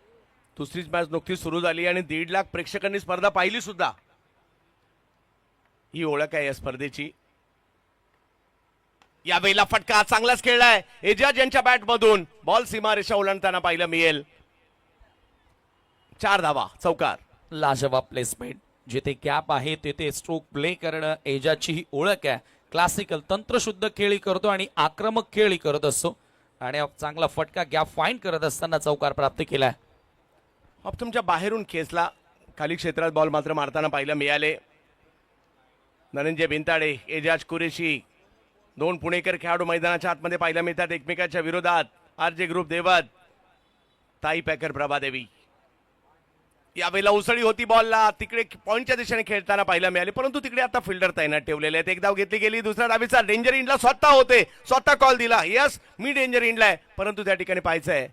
दुसरीच मॅच नुकतीच सुरू झाली आणि 1.5 लाख प्रेक्षकांनी स्पर्धा पाहिली सुद्धा. ही ओळख आहे या स्पर्धेची. यावेळेला फटका चांगलाच खेळलाय एजाज यांच्या बॅट मधून. बॉल सीमारेषा ओलांडताना पाहायला मिळेल. 4 धावा, चौकार. लाजवाब प्लेसमेंट. जिथे गॅप आहे तिथे स्ट्रोक प्ले करणं एजाजची ही ओळख आहे. क्लासिकल तंत्रशुद्ध खेळी करतो आणि आक्रमक खेळी करत असतो आणि चांगला फटका गॅप फाईंड करत असताना चौकार प्राप्त केलाय. तुमच्या बाहेरून खेचला, खाली क्षेत्रात बॉल मात्र मारताना पाहायला मिळाले. धनंजय भिंताडे, एजाज कुरेशी, 2 पुणेकर खेळाडू मैदानाच्या आतमध्ये पाहायला मिळतात एकमेकांच्या विरोधात. आरजे ग्रुप देवत, ताई पॅकर प्रभादेवी. यावेळेला उसळी होती बॉलला, तिकडे पॉईंटच्या दिशेने खेळताना पाहायला मिळाले, परंतु तिकडे आता फिल्डर तैनात ठेवलेले आहेत. एक धाव घेतली गेली. दुसऱ्या डावीचा डेंजर इंडला स्वतः होते, स्वतः कॉल दिला. यस, मी डेंजर इंडलाय, परंतु त्या ठिकाणी पाहायचं आहे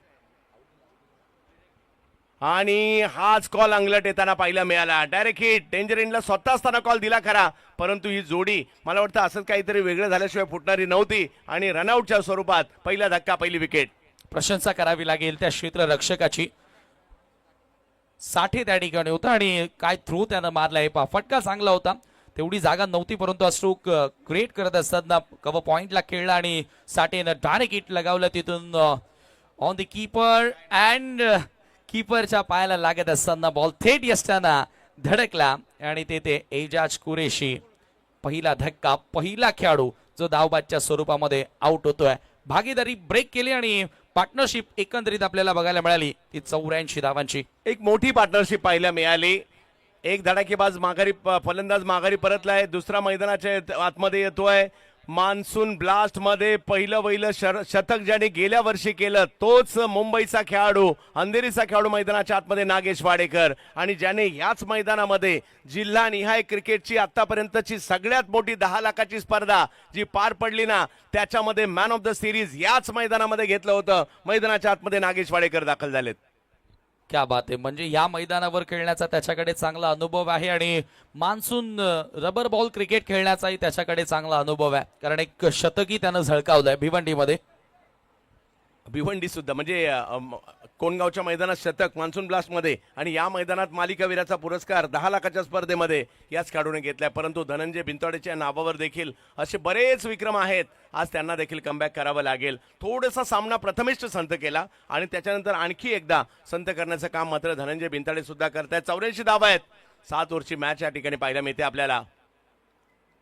आणि हाच कॉल अंगलट येताना पाहायला मिळाला. Direct hit. डेंजर इंडला स्वतः असताना कॉल दिला खरा, परंतु ही जोडी मला वाटतं असंच काहीतरी वेगळं झाल्याशिवाय फुटणारी नव्हती आणि रनआउटच्या स्वरूपात पहिला धक्का, पहिली विकेट. प्रशंसा करावी लागेल त्या क्षेत्ररक्षकाची. साठे त्या ठिकाणी होता आणि काय थ्रो त्यानं मारलाय पहा. फटका चांगला होता, तेवढी जागा नव्हती, परंतु हा स्ट्रोक क्रिएट करत असताना कव्हर पॉइंटला खेळला आणि साठेनं डायरेक्ट हिट लगावलं तिथून ऑन द कीपर अँड कीपरच्या पायाला लागत असताना बॉल थेट यष्टांना धडकला आणि तेथे एजाज कुरेशी. पहिला धक्का, पहिला खेळाडू जो धावबादच्या स्वरूपामध्ये आउट होतोय. भागीदारी ब्रेक केली आणि पार्टनरशिप एकंदरीत आपल्याला बघायला मिळाली ती 84 धावांची. एक मोठी पार्टनरशिप पाहायला मिळाली. एक धडाकेबाज माघारी फलंदाज माघारी परतलाय. दुसरा मैदानाच्या आतमध्ये येतोय. मान्सून ब्लास्ट मध्ये पहिलं शतक ज्याने गेल्या वर्षी केलं तोच मुंबईचा खेळाडू, अंधेरीचा खेळाडू मैदानाच्या आतमध्ये नागेश वाडेकर, आणि ज्याने याच मैदानामध्ये जिल्हा निहाय क्रिकेटची आतापर्यंतची सगळ्यात मोठी 10 लाखाची स्पर्धा जी पार पडली ना, त्याच्यामध्ये मॅन ऑफ द सिरीज याच मैदानामध्ये घेतलं होतं. मैदानाच्या आतमध्ये नागेश वाडेकर दाखल झालेत. क्या बात आहे. म्हणजे या मैदानावर खेळण्याचा त्याच्याकडे चांगला अनुभव आहे आणि मान्सून रबर बॉल क्रिकेट खेळण्याचाही त्याच्याकडे चांगला अनुभव आहे, कारण एक शतकी त्यानं झळकावलंय भिवंडीमध्ये. भिवंडी सुद्धा म्हणजे कोणगावच्या मैदानात शतक मान्सून ब्लास्ट मध्ये, आणि या मैदानात मालिकावीराचा पुरस्कार 10 लाखाच्या स्पर्धेमध्ये याच खेळाडूने घेतलाय. परंतु धनंजय भिंतोडेच्या नावावर देखील असे बरेच विक्रम आहेत. आज त्यांना देखील कमबॅक करावं लागेल. थोडासा सामना प्रथमेश संत केला आणि त्याच्यानंतर आणखी एकदा संत करण्याचं काम मात्र धनंजय भिंताडे सुद्धा करतायत. 84 धावा आहेत. 7 ओव्हरची मॅच या ठिकाणी पाहायला मिळते आपल्याला.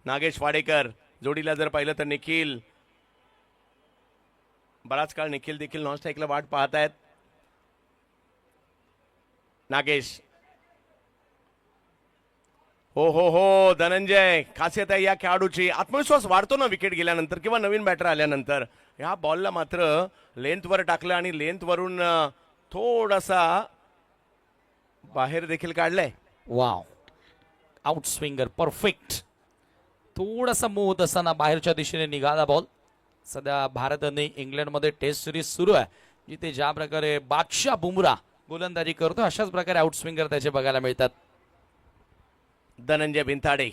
नागेश वाडेकर जोडीला जर पाहिलं तर निखिल, बराच काळ निखिल देखील नॉनस्ट्राईकला वाट पाहतायत. नागेश, हो हो हो, धनंजय, खासियत आहे या खेळाडूची. आत्मविश्वास वाढतो ना विकेट गेल्यानंतर किंवा नवीन बॅटर आल्यानंतर. ह्या बॉलला मात्र लेंथवर टाकलं आणि लेंथवरून थोडासा बाहेर देखील काढलाय. Wow, out swinger perfect. थोडासा मोह होत असताना बाहेरच्या दिशेने निघाला बॉल. सध्या भारत आणि इंग्लंडमध्ये टेस्ट सिरीज सुरू आहे, जिथे ज्या प्रकारे बादशाह बुमराह गोलंदाजी करतो अशाच प्रकारे आउट स्विंगर त्याचे बघायला मिळतात. धनंजय भिंताडे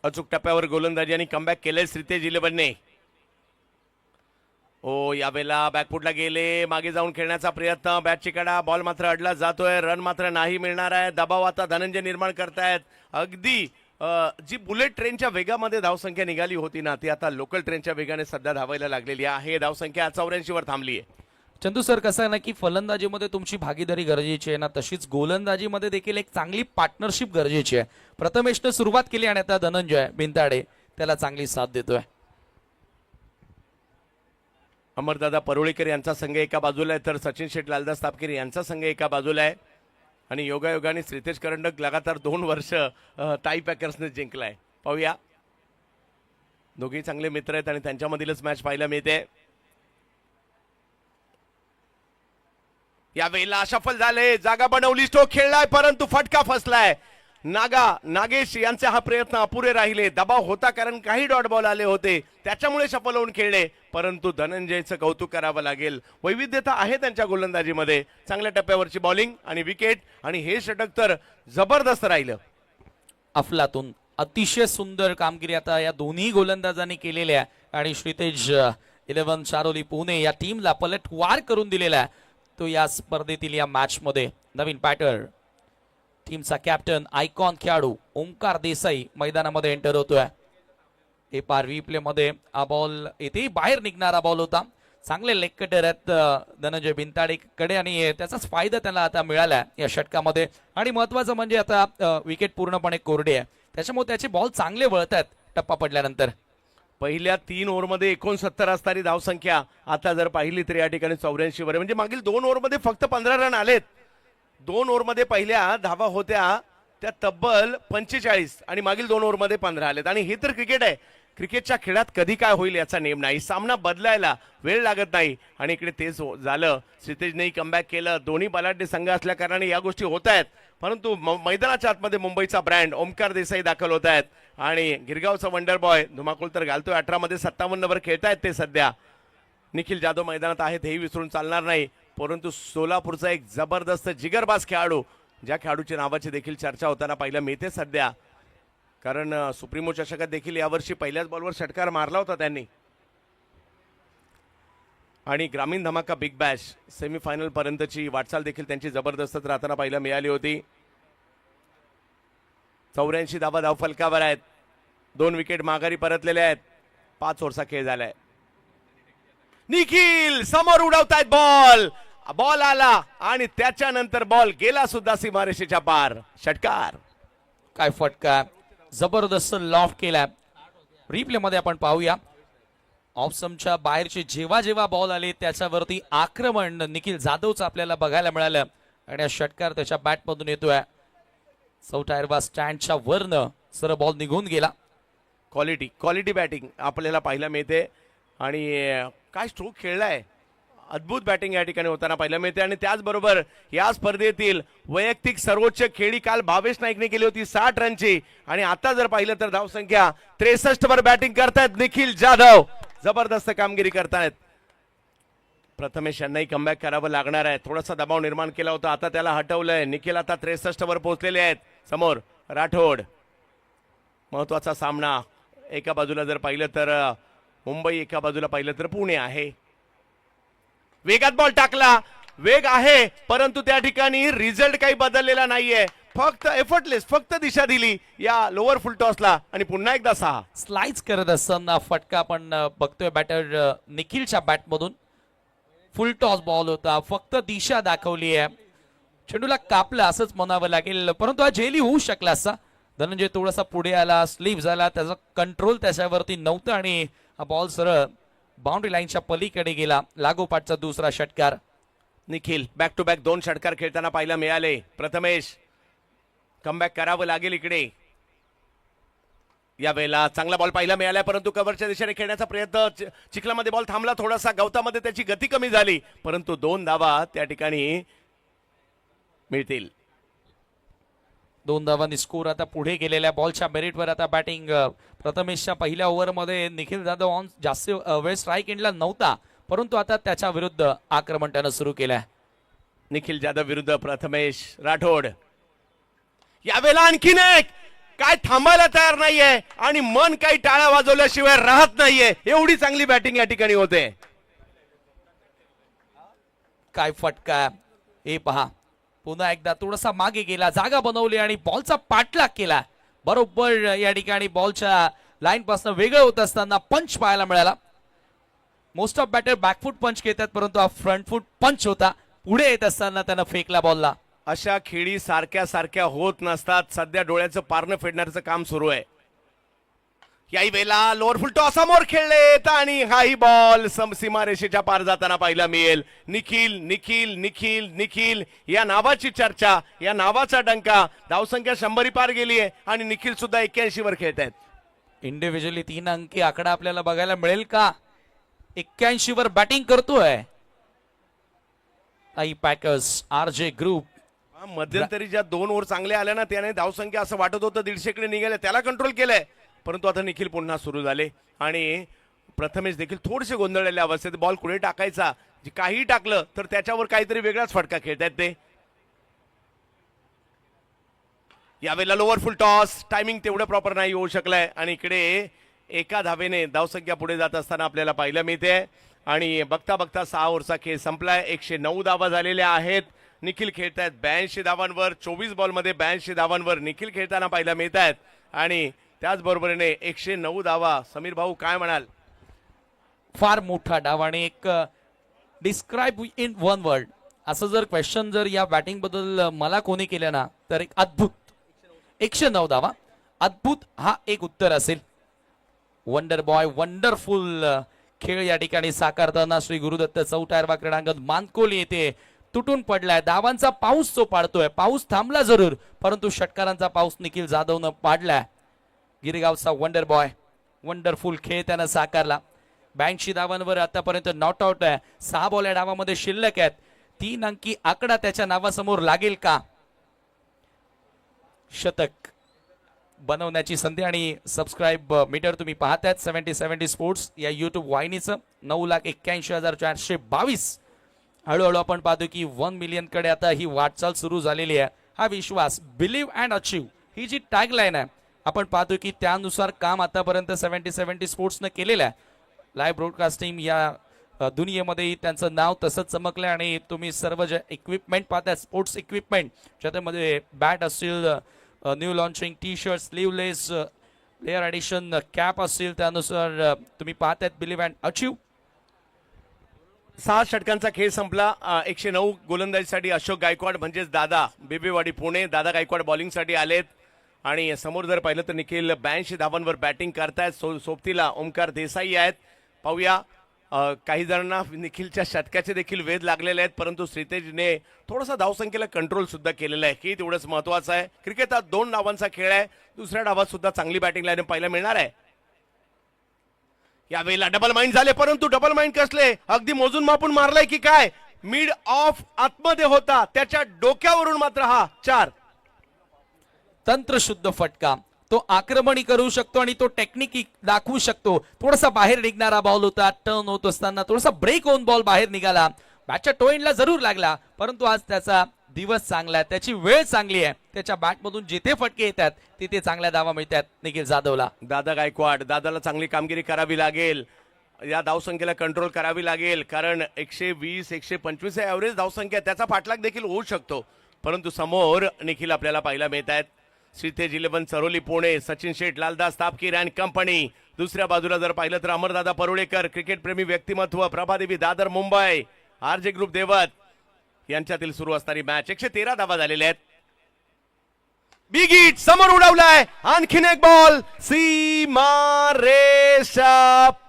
अचूक टप्प्यावर गोलंदाजी आणि कमबॅक केले श्रीतेज 11ने. ओ, यावेळेला बॅकफुटला गेले, मागे जाऊन खेळण्याचा प्रयत्न, बॅटची कडा, बॉल मात्र अडला जातोय. रन मात्र नाही मिळणार आहे. दबाव आता धनंजय निर्माण करतायत. अगदी जी बुलेट ट्रेनच्या वेगामध्ये धावसंख्या निघाली होती ना ती आता लोकल ट्रेनच्या वेगाने सध्या धावायला लागलेली आहे. धावसंख्या 84 वर थांबली आहे. चंदू सर, कसं आहे ना की फलंदाजीमध्ये तुमची भागीदारी गरजेची आहे ना, तशीच गोलंदाजीमध्ये देखील एक चांगली पार्टनरशिप गरजेची आहे. प्रथमेशनं सुरुवात केली आणि आता धनंजय बिनताडे त्याला चांगली साथ देतोय. अमरदादा परुळेकर यांचा संघ एका बाजूला आहे तर सचिन शेठ लालदास तापकीर यांचा संघ एका बाजूला आहे. आणि योगायोगाने श्रीतेश करंडक लगातार 2 वर्ष ताई पॅकर्सने जिंकलाय. पाहूया, दोघेही चांगले मित्र आहेत आणि त्यांच्यामधीलच मॅच पाहायला मिळते. यावेळेला सफल झाले, जागा बनवली, स्ट्रोक खेळलाय परंतु फटका फसलाय. नागेश यांचे हा प्रयत्न अपुरे राहिले. दबाव होता कारण काही डॉट बॉल आले होते त्याच्यामुळे सफल होऊन खेळले, परंतु धनंजयचं कौतुक करावं लागेल. वैविध्यता आहे त्यांच्या गोलंदाजीमध्ये. चांगल्या टप्प्यावरची बॉलिंग आणि विकेट आणि हे षटक तर जबरदस्त राहिलं. अफलातून अतिशय सुंदर कामगिरी आता या दोन्ही गोलंदाजांनी केलेली आहे आणि श्रीतेज 11 चारोली पुणे या टीमला पलटवार करून दिलेला आहे तो या स्पर्धेतील या मॅच मध्ये. नवीन पॅटर्न टीमचा कॅप्टन आयकॉन खेळाडू ओमकार देसाई मैदानामध्ये एंटर होतोय. हे पार रिप्ले मध्ये हा बॉल इथे बाहेर निघणारा बॉल होता. चांगले लेग कटर आहेत धनंजय बिनताडेकडे आणि त्याचाच फायदा त्याला आता मिळाला या षटकामध्ये. आणि महत्वाचं म्हणजे आता विकेट पूर्णपणे कोरडी आहे त्याच्यामुळे त्याचे बॉल चांगले वळत आहेत टप्पा पडल्यानंतर. पहिल्या 3 ओव्हरमध्ये 69 असणारी धावसंख्या आता जर पाहिली तर या ठिकाणी 84 वर, म्हणजे मागील 2 ओव्हरमध्ये फक्त 15 रन आलेत. 2 ओव्हरमध्ये पहिल्या धावा होत्या त्या तब्बल 45 आणि मागील 2 ओव्हरमध्ये 15 आलेत. आणि हे तर क्रिकेट आहे. क्रिकेटच्या खेळात कधी काय होईल याचा नेम नाही. सामना बदलायला वेळ लागत नाही आणि इकडे तेच झालं. श्रीतेजनेही कमबॅक केलं. दोन्ही बलाढ्य संघ असल्या कारणाने या गोष्टी होत आहेत, परंतु मैदानाच्या आतमध्ये मुंबईचा ब्रँड ओमकार देसाई दाखल होत आहेत आणि गिरगावचा वंडर बॉय धुमाकूळ तर घालतोय. 18 मध्ये 57 वर खेळतायत ते सध्या. निखिल जाधव मैदानात आहेत हेही विसरून चालणार नाही, परंतु सोलापूरचा एक जबरदस्त जिगरबाज खेळाडू, ज्या खेळाडूच्या नावाची देखील चर्चा होताना पाहिलं मिळते सध्या, कारण सुप्रीमो चषकात देखील यावर्षी पहिल्याच बॉलवर षटकार मारला होता त्यांनी. आणि ग्रामीण धमाका बिग बॅश सेमीफायनल पर्यंतची वाटचाल देखील त्यांची जबरदस्त राहताना पाहायला मिळाली होती. 84 धावा धावफलकावर आहेत. 2 विकेट माघारी परतलेले आहेत. 5 ओव्हरचा खेळ झालाय. निखिल समोर उडवतायत बॉल. बॉल आला आणि त्याच्यानंतर बॉल गेला सुद्धा सीमारेषेच्या पार. षटकार. काय फटका, जबरदस्त लॉफ्ट केला. रिप्ले मध्ये आपण पाहूया. ऑफसमच्या बाहेरचे जेव्हा जेव्हा बॉल आले त्याच्यावरती आक्रमण निखिल जाधवचं आपल्याला बघायला मिळालं आणि हा षटकार त्याच्या बॅट मधून येतोय. चौथा स्टँडच्या वरनं सर बॉल निघून गेला. क्वालिटी बॅटिंग आपल्याला पाहायला मिळते आणि काय स्ट्रोक खेळलाय. अद्भुत बॅटिंग या ठिकाणी होताना पाहायला मिळते. आणि त्याचबरोबर या स्पर्धेतील वैयक्तिक सर्वोच्च खेळी काल भावेश नाईकने केली होती 60 रनची आणि आता जर पाहिलं तर धावसंख्या 63 वर बॅटिंग करतायत निखिल जाधव. जबरदस्त कामगिरी करतायत. प्रथमेश यांनाही कमबॅक करावं लागणार आहे. थोडासा दबाव निर्माण केला होता, आता त्याला हटवलंय. निखिल आता 63 वर पोहोचलेले आहेत. समोर राठोड. महत्वाचा सामना. एका बाजूला जर पाहिलं तर मुंबई, एका बाजूला पाहिलं तर पुणे आहे. वेगात बॉल टाकला, वेग आहे परंतु त्या ठिकाणी रिझल्ट काही बदललेला नाहीये. फक्त एफर्टलेस, फक्त दिशा दिली या लोअर फुल टॉसला आणि पुन्हा एकदा 6 स्लाइस करत असताना फटका आपण बघतोय बॅटर निखिलच्या बॅट मधून. फुल टॉस बॉल होता, फक्त दिशा दाखवली आहे. चेंडूला कापला असंच म्हणावं लागेल, परंतु हा झेली होऊ शकला असता. धनंजय थोडासा पुढे आला, स्लीप झाला, त्याचा कंट्रोल त्याच्यावरती नव्हतं आणि हा बॉल सरळ बाउंड्री लाईनच्या पलीकडे गेला. लागोपाठचा दुसरा षटकार. निखिल बॅक टू बॅक 2 षटकार खेळताना पाहायला मिळाले. प्रथमेश कमबॅक करावं लागेल इकडे. यावेळेला चांगला बॉल पाहायला मिळाला परंतु कव्हरच्या दिशेने खेळण्याचा प्रयत्न. चिखलामध्ये बॉल थांबला थोडासा, गवतामध्ये त्याची गती कमी झाली, परंतु 2 धावा त्या ठिकाणी मिळतील. 2 धावांनी स्कोर आता पुढे गेलेल्या बॉलच्या मेरिटवर आता बॅटिंग. प्रथमेशच्या पहिल्या ओव्हरमध्ये निखिल जाधव ऑन जास्त वेळ स्ट्राईक एंडला नव्हता, परंतु आता त्याच्या विरुद्ध आक्रमण त्यानं सुरू केलंय. निखिल जाधव विरुद्ध प्रथमेश राठोड. यावेळेला आणखीन एक. काय थांबायला तयार नाहीये आणि मन काही टाळ्या वाजवल्याशिवाय राहत नाहीये. एवढी चांगली बॅटिंग या ठिकाणी होते. काय फटका. हे पहा, पुन्हा एकदा थोडासा मागे गेला, जागा बनवली आणि बॉलचा पाठलाग केला, बरोबर या ठिकाणी बॉलच्या लाईन पासून वेगळं होत असताना पंच पाहायला मिळाला. मोस्ट ऑफ बॅटर बॅकफूट पंच घेतात, परंतु हा फ्रंट फूट पंच होता. पुढे येत असताना त्यानं फेकला बॉलला. अशा खेळी सारख्या सारख्या होत नसतात. सध्या डोळ्याचं पारणं फेडण्याचं काम सुरू आहे. याही वेळेला लोअर फुल टॉस समोर खेळलेत आणि हाही बॉल सीमारेषेच्या पार जाताना पाहायला मिळेल. निखिल निखिल निखिल निखिल या नावाची चर्चा, या नावाचा डंका. धावसंख्या 100 पार गेली आहे आणि निखिल सुद्धा 81 वर खेळत आहेत. इंडिव्हिज्युअली 3 अंकी आकडा आपल्याला बघायला मिळेल का? 81 वर बॅटिंग करतोय आई पॅकर्स आरजे ग्रुप. मध्यंतरी ज्या 2 ओव्हर चांगल्या आल्या ना, त्याने धावसंख्या असं वाटत होतं 150 कडे निघाले, त्याला कंट्रोल केलंय. परंतु आता निखिल पुन्हा सुरू झाले आणि प्रथमेश देखील थोडेसे गोंधळलेल्या अवस्थेत बॉल कुठे टाकायचा, काही टाकलं तर त्याच्यावर काहीतरी वेगळाच फटका खेळतायत ते. यावेळेला लोअर फुल टॉस टायमिंग तेवढं प्रॉपर नाही होऊ शकलंय आणि इकडे एका धावेने धावसंख्या पुढे जात असताना आपल्याला पाहायला मिळते. आणि बघता बघता 6 ओव्हरचा खेळ संपलाय. 109 धावा झालेल्या आहेत. निखिल खेळतायत 82 धावांवर. 24 बॉलमध्ये 82 धावांवर निखिल खेळताना पाहायला मिळत आहेत. आणि त्याचबरोबरीने 109 धावा. समीर भाऊ काय म्हणाल? फार मोठा डाव आणि एक डिस्क्राईब इन वन वर्ड असं जर क्वेश्चन जर या बॅटिंग बद्दल मला कोणी केलं ना, तर एक अद्भुत. 109 धावा अद्भुत हा एक उत्तर असेल. वंडर बॉय वंडरफुल खेळ या ठिकाणी साकारताना श्री गुरुदत्त चौटायरवा क्रीडांगण मानकोली येथे तुटून पडलाय. धावांचा पाऊस जो पाडतोय, पाऊस थांबला जरूर, परंतु षटकारांचा पाऊस निखिल जाधवनं पाडलाय. गिरेगावचा वंडर बॉय वंडरफुल खेळ त्यानं साकारला. 82 धावांवर आतापर्यंत नॉट आउट आहे. 6 बॉल या डावामध्ये शिल्लक आहेत. 3 अंकी आकडा त्याच्या नावासमोर लागेल का? शतक बनवण्याची संधी आणि सबस्क्राईब मीटर तुम्ही पाहतायत 70 स्पोर्ट्स या युट्यूब वाहिनीचं. 9,81,422. हळूहळू आपण पाहतो की 1 मिलियन कडे आता ही वाटचाल सुरू झालेली आहे. हा विश्वास बिलीव्ह अँड अचीव ही जी टॅगलाईन आहे, आपण पाहतो की त्यानुसार काम आतापर्यंत 70 स्पोर्ट्सनं केलेलं आहे. लाईव्ह ब्रॉडकास्टिंग या दुनियेमध्ये त्यांचं नाव तसंच चमकलं आणि तुम्ही सर्व जे इक्विपमेंट पाहताय स्पोर्ट्स इक्विपमेंट, ज्याच्यामध्ये बॅट असतील, new launching T shirt, sleeveless, player addition cap असतील, त्यानुसार तुम्ही पाहतायत बिलीव्ह अँड अचीव. 6 षटकांचा खेळ संपला. 109 गोलंदाजीसाठी अशोक गायकवाड म्हणजेच दादा बेबेवाडी पुणे. दादा गायकवाड बॉलिंगसाठी आलेत आणि समोर जर पाहिलं तर निखिल 82 धावांवर बॅटिंग करतायत. सोबतीला ओमकार देसाई आहेत. पाहूया काही जणांना निखिलच्या षटकाचे देखील वेध लागलेले आहेत, परंतु श्रीतेजने थोडासा धावसंख्येला कंट्रोल सुद्धा केलेला आहे की तेवढंच महत्वाचं आहे. क्रिकेट हा 2 डावांचा खेळ आहे. दुसऱ्या डावात सुद्धा चांगली बॅटिंग लाईन पाहायला मिळणार आहे. यावेळेला डबल माइंड झाले, परंतु डबल माइंड कसले, अगदी मोजून मापून मारलाय की काय? मिड ऑफ आतमध्ये होता, त्याच्या डोक्यावरून मात्र हा 4. तंत्रशुद्ध फटका. तो आक्रमणी करू शकतो आणि तो टेक्निक दाखवू शकतो. थोडासा बाहेर निघणारा बॉल होता. टर्न होत असताना थोडासा ब्रेक होऊन बॉल बाहेर निघाला. बॅटच्या टोइनला जरूर लागला, परंतु आज त्याचा दिवस चांगला आहे, त्याची वेळ चांगली आहे. त्याच्या बॅटमधून जिथे फटके येतात तिथे चांगल्या धावा मिळतात निखिल जाधवला. दादा गायकवाड, दादाला चांगली कामगिरी करावी लागेल. या धावसंख्येला कंट्रोल करावी लागेल, कारण 120 125 ॲव्हरेज धावसंख्या, त्याचा पाठलाग देखील होऊ शकतो. परंतु समोर निखिल आपल्याला पाहायला मिळत आहेत. श्रीतेज 11 चरोली पुणे, सचिन शेठ, लालदास तापकीर अँड कंपनी. दुसऱ्या बाजूला जर पाहिलं तर अमरदादा परुळेकर, क्रिकेटप्रेमी व्यक्तिमत्व, प्रभादेवी दादर मुंबई, आरजे ग्रुप देवत यांच्यातील सुरू असणारी मॅच. 113 धावा झालेल्या आहेत. बिग हिट समोर उडवलाय. आणखीन एक बॉल सीमारेषा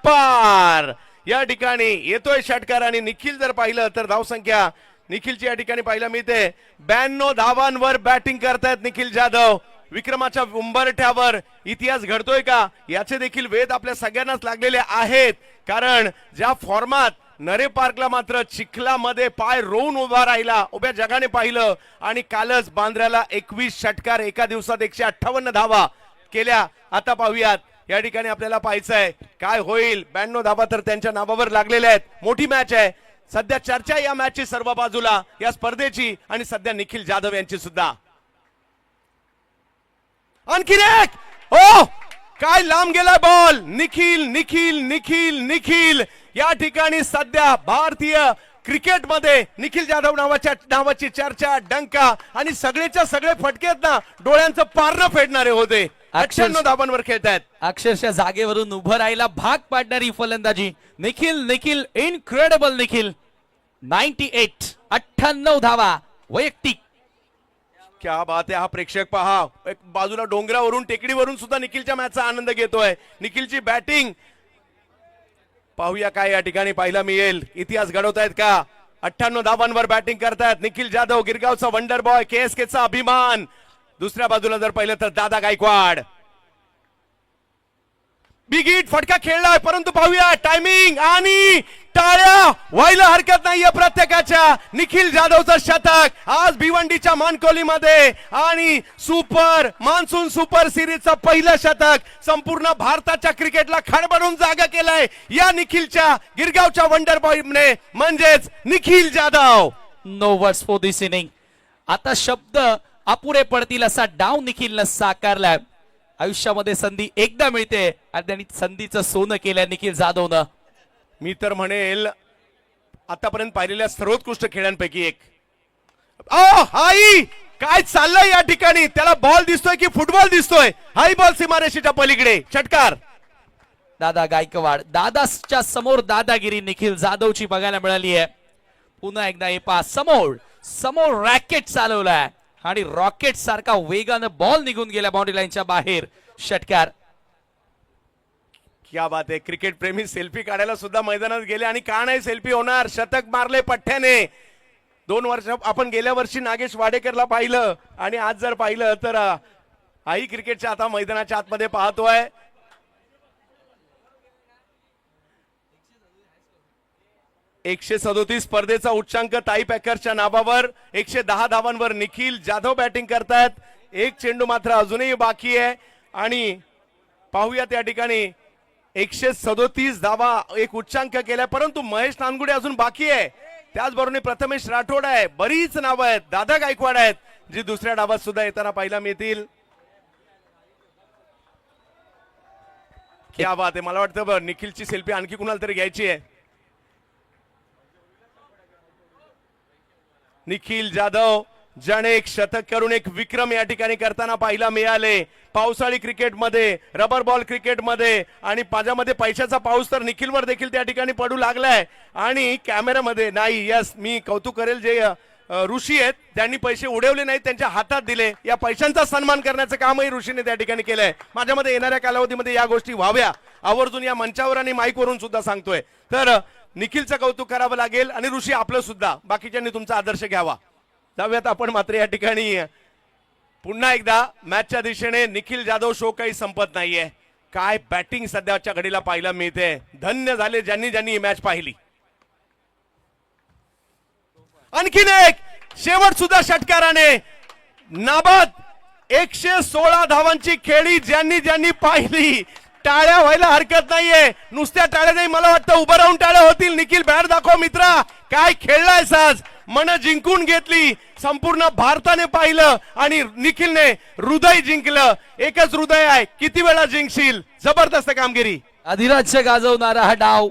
पार. या ठिकाणी येतोय षटकार आणि निखिल जर पाहिलं तर धावसंख्या निखिलची या ठिकाणी पाहायला मिळते. 92 धावांवर बॅटिंग करतायत निखिल जाधव. विक्रमाच्या उंबरठ्यावर इतिहास घडतोय का याचे देखील वेध आपल्या सगळ्यांनाच लागलेले आहेत, कारण ज्या फॉर्मात नरे पार्कला मात्र चिखलामध्ये पाय रोवून उभा राहिला, उभ्या जगाने पाहिलं, आणि कालच बांद्र्याला 21 षटकार एका दिवसात 158 धावा केल्या. आता पाहूयात या ठिकाणी आपल्याला पाहायचंय काय होईल. 92 धावा तर त्यांच्या नावावर लागलेल्या आहेत. मोठी मॅच आहे. सध्या चर्चा या मॅचची सर्व बाजूला, या स्पर्धेची, आणि सध्या निखिल जाधव यांची सुद्धा. आणखीन एक, ओ काय लांब गेला बॉल. निखिल निखिल निखिल निखिल या ठिकाणी सध्या भारतीय क्रिकेटमध्ये निखिल जाधव नावाची चर्चा, डंका, आणि सगळेच्या सगळे फटके आहेत ना, डोळ्यांचं पारणं फेडणारे होते. 98 धावांवर खेळतायत. अक्षरशः जागेवरून उभं राहायला भाग पाडणारी फलंदाजी निखिल इनक्रेडिबल निखिल. 98 धावा वैयक्तिक. क्या बात आहे. हा प्रेक्षक पहा, एक बाजूला डोंगरावरून टेकडीवरून सुद्धा निखिलच्या मॅचचा आनंद घेतोय. निखिलची बॅटिंग पाहूया काय या ठिकाणी पाहायला मिळेल. इतिहास घडवतायत का? 98 धावांवर बॅटिंग करतायत निखिल जाधव, गिरगावचा वंडर बॉय, KSKचा अभिमान. दुसऱ्या बाजूला जर पाहिलं तर दादा गायकवाड. बिग हिट फटका खेळलाय, परंतु पाहूया टायमिंग आणि टाळ्या व्हायला हरकत नाहीये प्रत्येकाच्या. निखिल जाधवचं शतक आज भिवंडीच्या मानकोलीमध्ये आणि सुपर मान्सून सुपर सिरीजचं पहिलं शतक संपूर्ण भारताच्या क्रिकेटला खडबडून जागा केलाय या निखिलच्या, गिरगावच्या वंडर बॉयने, म्हणजेच Nikhil Jadhav. No words for this inning. आता शब्द अपुरे पडतील असा डाव निखिलनं साकारलाय. आयुष्यामध्ये संधी एकदा मिळते आणि त्यांनी संधीचं सोनं केलंय निखिल जाधवनं. मी तर म्हणेल आतापर्यंत पाहिलेल्या सर्वोत्कृष्ट खेळांपैकी एक. हाई काय चाललंय या ठिकाणी? त्याला बॉल दिसतोय की फुटबॉल दिसतोय? हाई बॉल सीमारेषेच्या पलीकडे षटकार. दादा गायकवाड, दादाच्या समोर दादागिरी निखिल जाधवची बघायला मिळाली आहे. पुन्हा एकदा हे पहा, समोर रॅकेट चालवलाय आणि रॉकेट सारखा वेगानं बॉल निघून गेला बाउंड्री लाईनच्या बाहेर. षटकार. क्या बात आहे. क्रिकेट प्रेमी सेल्फी काढायला सुद्धा मैदानात गेले आणि का नाही सेल्फी होणार? शतक मारले पठ्ठ्याने. 2 वर्ष आपण गेल्या वर्षी नागेश वाडेकरला पाहिलं आणि आज जर पाहिलं तर आई क्रिकेटच्या आता मैदानाच्या आतमध्ये पाहतोय. एकशे 37 स्पर्धेचा उच्चांक ताई पॅकरच्या नावावर. 110 धावांवर निखिल जाधव बॅटिंग करतायत. एक चेंडू मात्र अजूनही बाकी आहे आणि पाहूया त्या ठिकाणी 137 धावा एक उच्चांक केलाय, परंतु महेश नानगुडे अजून बाकी आहे. त्याचबरोबर प्रथमेश राठोड आहे. बरीच नावं आहेत. दादा गायकवाड आहेत जी दुसऱ्या डावात सुद्धा येताना पाहायला मिळतील. क्या बात आहे. मला वाटतं निखिलची सेल्फी आणखी कुणाला तरी घ्यायची आहे. निखिल जाधव ज्याने एक शतक करून एक विक्रम या ठिकाणी करताना पाहायला मिळाले. पावसाळी क्रिकेटमध्ये, रबर बॉल क्रिकेटमध्ये आणि पाजामध्ये पैशाचा पाऊस तर निखिलवर देखील त्या ठिकाणी पडू लागलाय. आणि कॅमेऱ्यामध्ये नाही, यस मी कौतुक करेल जे ऋषी आहेत त्यांनी पैसे उडवले नाहीत, त्यांच्या हातात दिले. या पैशांचा सन्मान करण्याचं कामही ऋषीने त्या ठिकाणी केलंय. माझ्यामध्ये येणाऱ्या कालावधीमध्ये या गोष्टी व्हाव्या आवर्जून या मंचावर आणि माईकवरून सुद्धा सांगतोय. तर निखिलचं कौतुक करावं लागेल आणि ऋषी आपलं सुद्धा. बाकीच्यांनी तुमचा आदर्श घ्यावा. जाऊयात आपण मात्र या ठिकाणी पुन्हा एकदा मॅचच्या दिशेने. निखिल जाधव शो काही संपत नाहीये. काय बॅटिंग सध्याच्या घडीला पाहायला मिळते. धन्य झाले ज्यांनी ज्यांनी ही मॅच पाहिली. आणखीन एक शेवट सुद्धा षटकाराने. नाबाद 116 धावांची खेळी ज्यांनी ज्यांनी पाहिली. टाळ्या व्हायला हरकत नाहीये. नुसत्या टाळ्या नाही, मला वाटतं उभं राहून टाळ्या होतील. निखिल बॅट दाखव मित्रा, काय खेळलाय साज. मन जिंकून घेतली. संपूर्ण भारताने पाहिलं आणि निखिलने हृदय जिंकलं. एकच हृदय आहे, किती वेळा जिंकशील. जबरदस्त कामगिरी. अधिराज्य गाजवणारा हा डाव.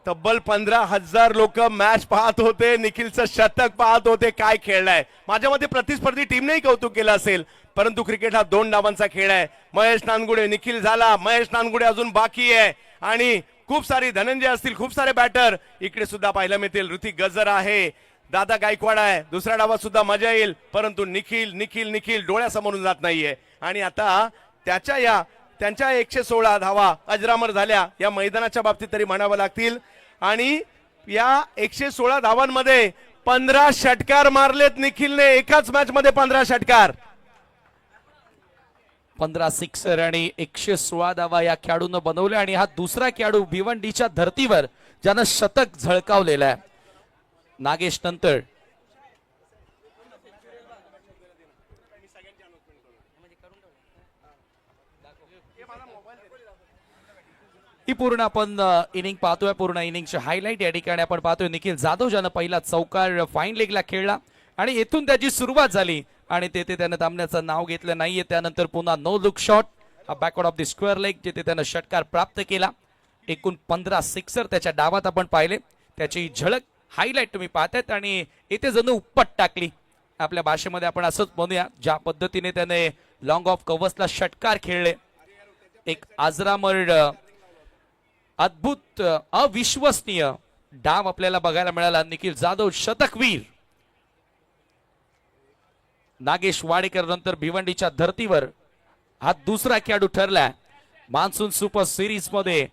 तब्बल 15,000 लोक मॅच पाहत होते. निखिलचं शतक पाहत होते. काय खेळलाय. माझ्या मते प्रतिस्पर्धी टीमनेही कौतुक केलं असेल, परंतु क्रिकेट हा 2 डावांचा खेळ आहे. महेश नानगुडे, निखिल झाला. महेश नानगुडे अजून बाकी आहे आणि खूप सारी धनंजय असतील, खूप सारे बॅटर इकडे सुद्धा पाहायला मिळतील. ऋतिक गजर आहे, दादा गायकवाड आहे. दुसऱ्या डावात सुद्धा मजा येईल, परंतु निखिल निखिल निखिल डोळ्यासमोरून जात नाहीये. आणि आता त्यांच्या 116 धावा अजरामर झाल्या या मैदानाच्या बाबतीत तरी म्हणावं लागतील. आणि या 116 धावांमध्ये 15 षटकार मारलेत निखिलने. एकाच मॅच मध्ये 15 षटकार, 15 सिक्सर आणि 116 धावा या खेळाडूनं बनवल्या. आणि हा दुसरा खेळाडू भिवंडीच्या धर्तीवर ज्यानं शतक झळकावलेलं आहे. नागेश नंतर ही पूर्ण आपण इनिंग पाहतोय. पूर्ण इनिंगची हायलाइट या ठिकाणी आपण पाहतोय. निखिल जाधव ज्यानं पहिला चौकार फाईन लेगला खेळला आणि येथून त्याची सुरुवात झाली आणि तेथे त्यानं थांबण्याचं नाव घेतलं नाहीये. त्यानंतर पुन्हा no look shot, backward of the square leg, जिथे त्यानं षटकार प्राप्त केला. एकूण 15 सिक्सर त्याच्या डावात आपण पाहिले. त्याची झळक हायलाइट तुम्ही पाहतायत आणि इथे जणू उपट टाकली. आपल्या भाषेमध्ये आपण असंच म्हणूया, ज्या पद्धतीने त्याने लॉंग ऑफ कव्हर्सला षटकार खेळले, एक आजरामर अद्भुत अविश्वसनीय डाव आपल्याला बघायला मिळाला. निखिल जाधव शतकवीर. नागेश वाडेकर नंतर भिवंडीच्या धर्तीवर हा दुसरा खेळाडू ठरला मान्सून सुपर सिरीज मध्ये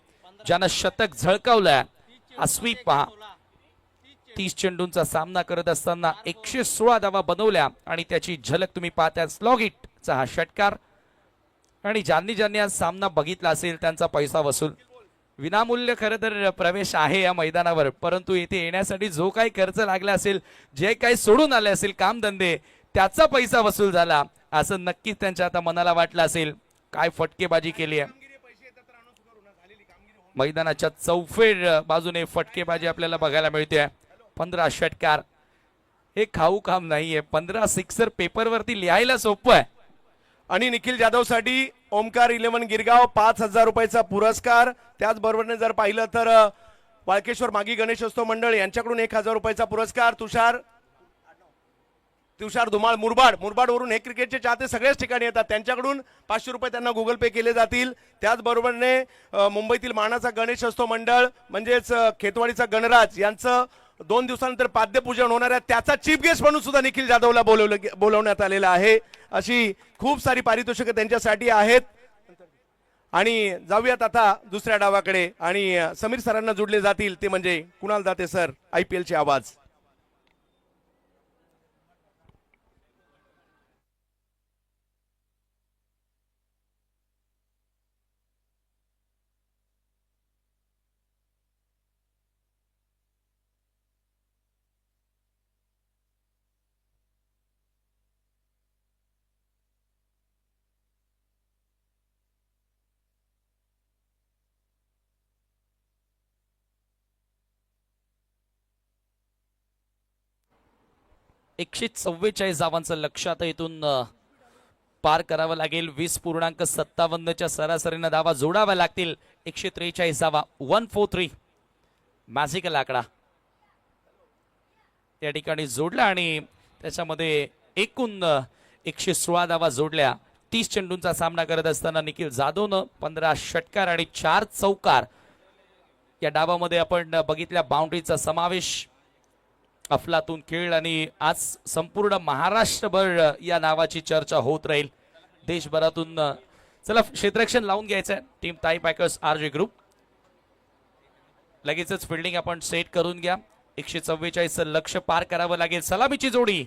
ज्यानं शतक झळकावलं. हा स्वीप पहा, 30 चेंडूंचा सामना करत असताना 116 धावा बनवल्या आणि त्याची झलक तुम्ही पाहता. स्लॉग हिटचा हा षटकार. आणि ज्यांनी ज्यांनी आज सामना बघितला असेल त्यांचा पैसा वसूल. विनामूल्य खरं तर प्रवेश आहे या मैदानावर, परंतु येथे येण्यासाठी जो काही खर्च लागला असेल, जे काही सोडून आले असेल कामधंदे, त्याचा पैसा वसूल झाला असं नक्कीच त्यांच्या आता मनाला वाटलं असेल. काय फटकेबाजी केली आहे मैदानाच्या चौफेर बाजूने, फटकेबाजी आपल्याला बघायला मिळते. 15 षटकार हे खाऊ काम नाहीये. 15 सिक्सर पेपरवरती लिहायला सोपं आहे. आणि निखिल जाधवसाठी ओमकार 11 गिरगाव 5,000 रुपयाचा पुरस्कार. त्याचबरोबर जर पाहिलं तर वाळकेश्वर मागी गणेशोत्सव मंडळ यांच्याकडून 1,000 रुपयाचा पुरस्कार. तुषार धुमाळ मुरबाड वरून हे क्रिकेटचे चाहते सगळ्याच ठिकाणी येतात, त्यांच्याकडून 500 रुपये त्यांना गुगल पे केले जातील. त्याचबरोबरने मुंबईतील मानाचा गणेशोत्सव मंडळ म्हणजेच खेतवाडीचा गणराज यांचं 2 दिवसानंतर पाद्यपूजन होणार आहे, त्याचा चीफ गेस्ट म्हणून सुद्धा निखिल जाधवला बोलवण्यात आलेला आहे. अशी खूप सारी पारितोषिकं त्यांच्यासाठी आहेत. आणि जाऊयात आता दुसऱ्या डावाकडे आणि समीर सरांना जोडले जातील ते म्हणजे कुणाल दाते सर, IPL चे आवाज. एकशे 44 धावांचं लक्ष्य आता इथून पार करावं लागेल. 20.57च्या सरासरीनं धावा जोडाव्या लागतील. 143 धावा, 143 मॅजिकल आकडा त्या ठिकाणी जोडला आणि त्याच्यामध्ये एकूण 116 धावा जोडल्या. 30 चेंडूंचा सामना करत असताना निखिल जाधवनं 15 षटकार आणि 4 चौकार या डावामध्ये आपण बघितल्या. बाउंड्रीचा समावेश, अफलातून खेळ आणि आज संपूर्ण महाराष्ट्रभर या नावाची चर्चा होत राहील देशभरातून. चला क्षेत्ररक्षण लावून घ्यायचंय. टीम ताई पॅकर्स RJ ग्रुप लगेचच फिल्डिंग आपण सेट करून घ्या. 144 लक्ष पार करावं लागेल. सलामीची जोडी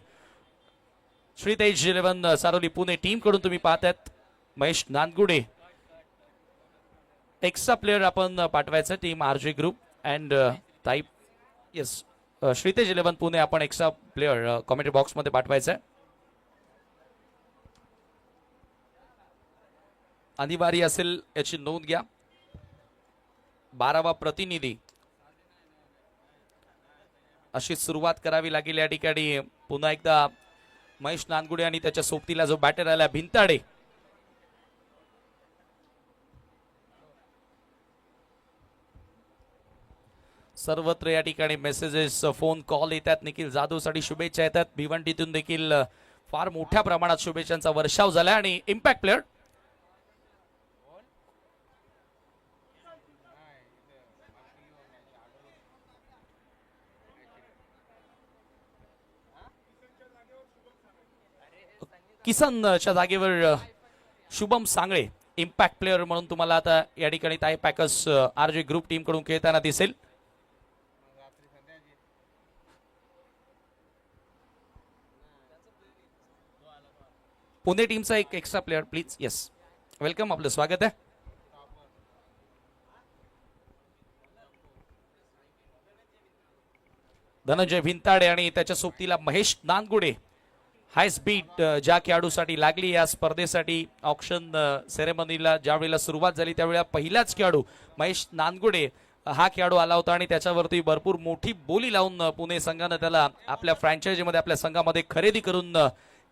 श्रीतेज 11 सारोली पुणे टीम कडून तुम्ही पाहतायत. महेश नानगुडे एक्स्ट्रा प्लेअर आपण पाठवायचं टीम RJ ग्रुप अँड ताई येस श्रीतेज 11 पुणे आपण एक्स्ट्रा प्लेअर कमेंट्री बॉक्स मध्ये पाठवायचं आहे. अनिवार्य असेल याची नोंद घ्या. 12वा प्रतिनिधी अशी सुरुवात करावी लागेल या ठिकाणी. पुन्हा एकदा महेश नानगुडे आणि त्याच्या सोबतीला जो बॅटर आला भिंताडे. सर्वत्र या ठिकाणी मेसेजेस, फोन कॉल येतात. निखिल जाधव साठी शुभेच्छा येतात. भिवंडीतून देखील फार मोठ्या प्रमाणात शुभेच्छांचा वर्षाव झाला. आणि इम्पॅक्ट प्लेअर किसनच्या जागेवर शुभम सांगळे इम्पॅक्ट प्लेअर म्हणून तुम्हाला आता या ठिकाणी ताई पॅकर्स RJ ग्रुप टीम कडून खेळताना दिसेल. पुणे टीमचा एक extra player please. Yes welcome, आपलं स्वागत आहे. धनंजय भिंताडे आणि त्याच्या सोबतीला महेश नानगुडे. हाय स्पीड ज्या खेळाडूसाठी लागली या स्पर्धेसाठी ऑक्शन सेरेमनीला ज्यावेळेला सुरुवात झाली त्यावेळेला पहिलाच खेळाडू महेश नानगुडे हा खेळाडू आला होता आणि त्याच्यावरती भरपूर मोठी बोली लावून पुणे संघानं त्याला आपल्या फ्रँचायझीमध्ये आपल्या संघामध्ये खरेदी करून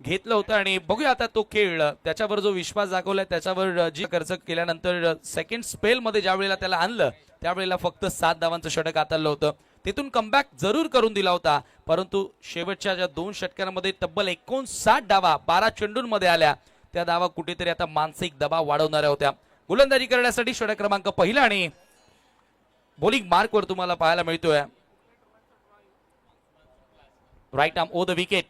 घेतलं होतं. आणि बघूया आता तो खेळ, त्याच्यावर जो विश्वास दाखवलाय, त्याच्यावर जी खर्च केल्यानंतर सेकंड स्पेल मध्ये ज्या वेळेला त्याला आणलं त्यावेळेला फक्त 7 धावांचं षटक हाताळलं होतं. तिथून कमबॅक जरूर करून दिला होता, परंतु शेवटच्या ज्या 2 षटकांमध्ये तब्बल 59 डावा 12 चेंडूंमध्ये आल्या. त्या धावा कुठेतरी आता मानसिक दबाव वाढवणाऱ्या होत्या. गोलंदाजी करण्यासाठी षटक क्रमांक पहिला आणि बॉलिंग मार्कवर तुम्हाला पाहायला मिळतोय right arm over the wicket.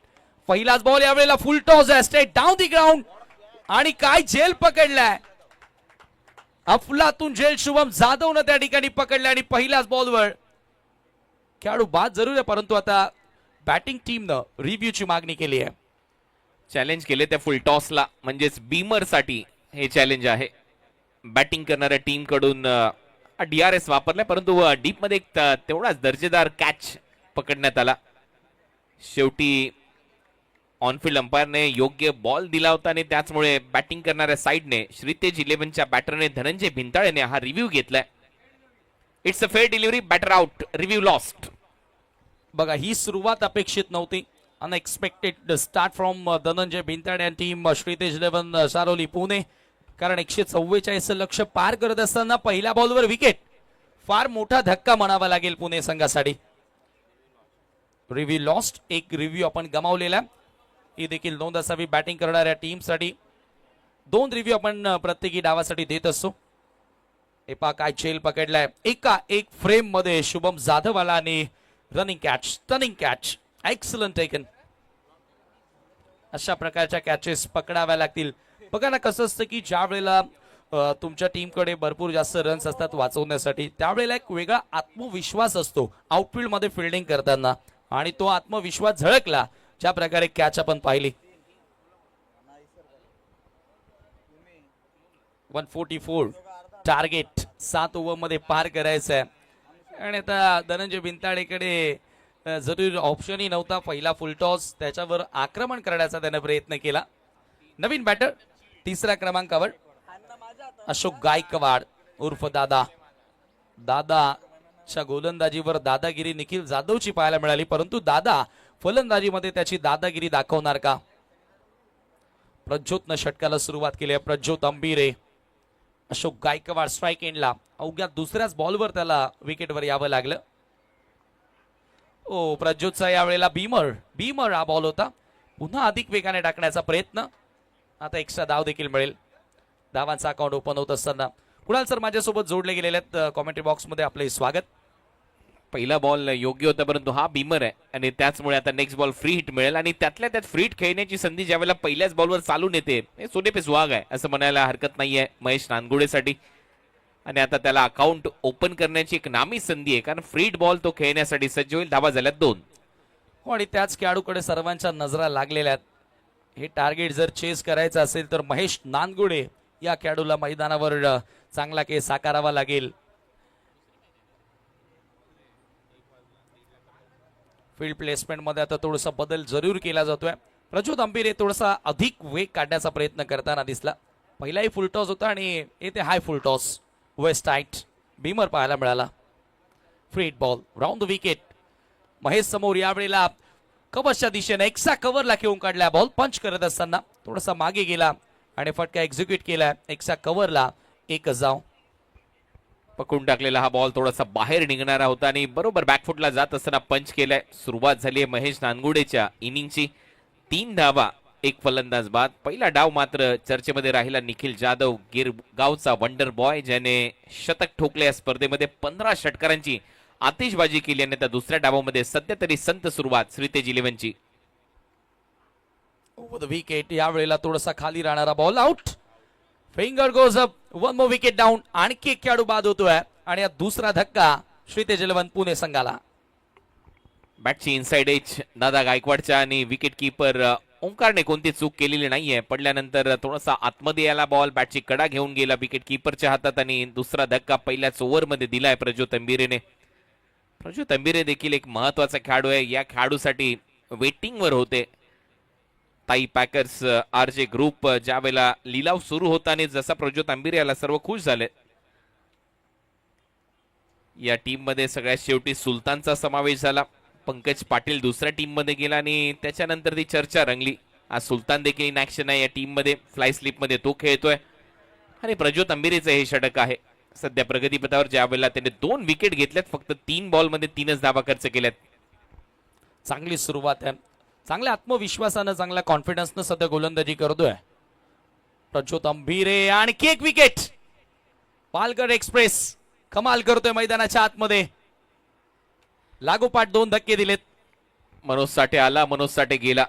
पहिलाच बॉल यावेळेला फुल टॉस आहे, स्ट्रेट डाऊन दी ग्राउंड आणि काय झेल पकडलाय. अफलातून झेल शुभम जाधवनं त्या ठिकाणी पकडल्या आणि पहिल्याच बॉलवर खेळाडू बाद जरूर आहे, परंतु आता बॅटिंग टीमनं रिव्ह्यूची मागणी केली आहे. चॅलेंज केले त्या फुल टॉसला, म्हणजेच बीमर साठी हे चॅलेंज आहे. बॅटिंग करणाऱ्या टीम कडून DRS वापरलाय, परंतु डीप मध्ये एक तेवढाच दर्जेदार कॅच पकडण्यात आला. शेवटी ऑनफिल्ड अंपायरने योग्य बॉल दिला होता आणि त्याचमुळे बॅटिंग करणाऱ्या साइडने श्रीतेज 11च्या बॅटरने धनंजय भिंताळेने हा रिव्ह्यू घेतलाय. It's a fair delivery, batter out, review lost. बघा ही सुरुवात अपेक्षित नव्हती. Unexpected start from Dhananjay Bhintade आणि टीम श्रीतेज 11 सारोली पुणे. कारण 144 लक्ष पार करत असताना पहिल्या बॉलवर विकेट, फार मोठा धक्का म्हणावा लागेल पुणे संघासाठी. रिव्ह्यू लॉस्ट, एक रिव्ह्यू आपण गमावलेला. ही देखील नोंद असावी बॅटिंग करणाऱ्या टीमसाठी. 2 रिव्ह्यू आपण प्रत्येकी डावासाठी देत असतो. एपा काय झेल पकडलाय, एका एक फ्रेम मध्ये शुभम जाधव आला आणि running catch, stunning catch, excellent taken. अशा प्रकारच्या कॅचेस पकडाव्या लागतील. बघा ना कसं असतं की ज्या वेळेला तुमच्या टीमकडे भरपूर जास्त रन्स असतात वाचवण्यासाठी, त्यावेळेला एक वेगळा आत्मविश्वास असतो आउटफील्ड मध्ये फिल्डिंग करताना, आणि तो आत्मविश्वास झळकला ज्या प्रकारे कॅच आपण पाहिली. 144 टार्गेट 7 ओव्हर मध्ये पार करायचं आहे. आणि आता धनंजय भिंताडेकडे जरूर ऑप्शनही नव्हता. पहिला फुल टॉस, त्याच्यावर आक्रमण करण्याचा त्याने प्रयत्न केला. नवीन बॅटर 3ऱ्या क्रमांकावर अशोक गायकवाड उर्फ दादा. दादाच्या गोलंदाजीवर दादागिरी निखिल जाधवची पाहायला मिळाली, परंतु दादा फलंदाजीमध्ये त्याची दादागिरी दाखवणार का. प्रज्योतनं षटकाला सुरुवात केली आहे. प्रज्योत अंबिरे, अशोक गायकवाड स्ट्राईक एंडला. अवघ्या 2ऱ्याच बॉलवर त्याला विकेटवर यावं लागलं. ओ प्रज्योतचा यावेळेला बीमर हा बॉल होता. पुन्हा अधिक वेगाने टाकण्याचा प्रयत्न. आता एक्स्ट्रा धाव देखील मिळेल. धावांचा अकाउंट ओपन होत असताना कुणाल सर माझ्यासोबत जोडले गेलेले आहेत कॉमेंट्री बॉक्स मध्ये, आपले स्वागत. पहिला बॉल योग्य होता, परंतु हा बीमर आहे आणि त्याचमुळे आता नेक्स्ट बॉल फ्री हिट मिळेल. आणि त्यातल्या त्यात फ्री हिट खेळण्याची संधी ज्यावेळेला पहिल्याच बॉलवर चालून येते, हे सोने पे सुहाग आहे असं म्हणायला हरकत नाहीये महेश नानगुडेसाठी. आणि आता त्याला अकाउंट ओपन करण्याची एक नामी संधी आहे, कारण फ्री हिट बॉल तो खेळण्यासाठी सज्ज होईल. धावा झाल्यात 2. हो, आणि त्याच खेळाडूकडे सर्वांच्या नजरा लागलेल्या आहेत. हे टार्गेट जर चेस करायचं असेल तर महेश नानगुडे या खेळाडूला मैदानावर चांगला केस साकारावा लागेल. फील्ड प्लेसमेंट मध्ये आता थोडासा बदल जरूर केला जातोय. प्रज्योत अंबिरे थोडासा अधिक वेग काढण्याचा प्रयत्न करताना दिसला. पहिलाही फुल टॉस होता आणि येथे high full toss. Waist height beamer पाहायला मिळाला. Free hit ball round the wicket. Mahesh समोर यावेळेला कव्हरच्या दिशेने एक्सा कव्हरला घेऊन काढला. बॉल पंच करत असताना थोडासा मागे गेला आणि फटका एक्झिक्यूट केला. एक्सा कव्हरला 1 जाव. पकडून टाकलेला हा बॉल थोडासा बाहेर निघणारा होता आणि बरोबर बॅकफुटला जात असताना पंच केलाय. सुरुवात झाली आहे महेश नानगुडेच्या इनिंगची. 3 धावा, 1 फलंदाज बाद. पहिला डाव मात्र चर्चेमध्ये राहिला निखिल जाधव, गिरगावचा वंडर बॉय, ज्याने शतक ठोकले. या स्पर्धेमध्ये 15 षटकारांची आतिषबाजी केली आणि त्या 2ऱ्या डावामध्ये सध्या तरी संत सुरुवात श्रीतेज 11ची. Over the wicket. यावेळेला थोडासा खाली राहणारा ball out. Finger goes up. 1 more wicket down. आणखी एक खेळाडू बाद होतोय आणि हा 2रा धक्का श्रीतेज 11 पुणे संघाला. बॅटची इनसाइड एज दादा गायकवाडच्या आणि विकेट कीपर ओंकारने कोणती चूक केलेली नाहीये. पडल्यानंतर थोडासा आतमध्ये याला बॉल, बॅटची कडा घेऊन गेला विकेट कीपरच्या हातात आणि 2रा धक्का पहिल्याच ओव्हरमध्ये दिलाय प्रज्योत अंबिरेने. प्रज्योत अंबिरे देखील एक महत्वाचा खेळाडू आहे. या खेळाडूसाठी वेटिंगवर होते ताई पॅकर्स RJ ग्रुप. ज्या वेळेला लिलाव सुरू होता आणि जसा प्रज्योत अंबिरे याला सर्व खुश झाले. या टीम मध्ये सगळ्यात शेवटी सुलतानचा समावेश झाला. पंकज पाटील 2ऱ्या टीम मध्ये गेला आणि त्याच्यानंतर ती चर्चा रंगली. आज सुलतान देखील इन ऍक्शन आहे या टीम मध्ये. फ्लाय स्लिप मध्ये तो खेळतोय आणि प्रज्योत अंबिरेचं हे षटक आहे. सध्या प्रगतीपथावर, ज्या वेळेला त्याने 2 विकेट घेतल्यात, फक्त 3 बॉलमध्ये 3च धावा खर्च केल्यात. चांगली सुरुवात आहे, चांगल्या आत्मविश्वासानं चांगल्या कॉन्फिडन्सनं सध्या गोलंदाजी करतोय प्रज्योत अंभिरे. आणखी एक विकेट. पालघर एक्सप्रेस कमाल करतोय मैदानाच्या आतमध्ये. लागोपाठ 2 धक्के दिलेत. मनोज साठे आला, मनोज साठे गेला.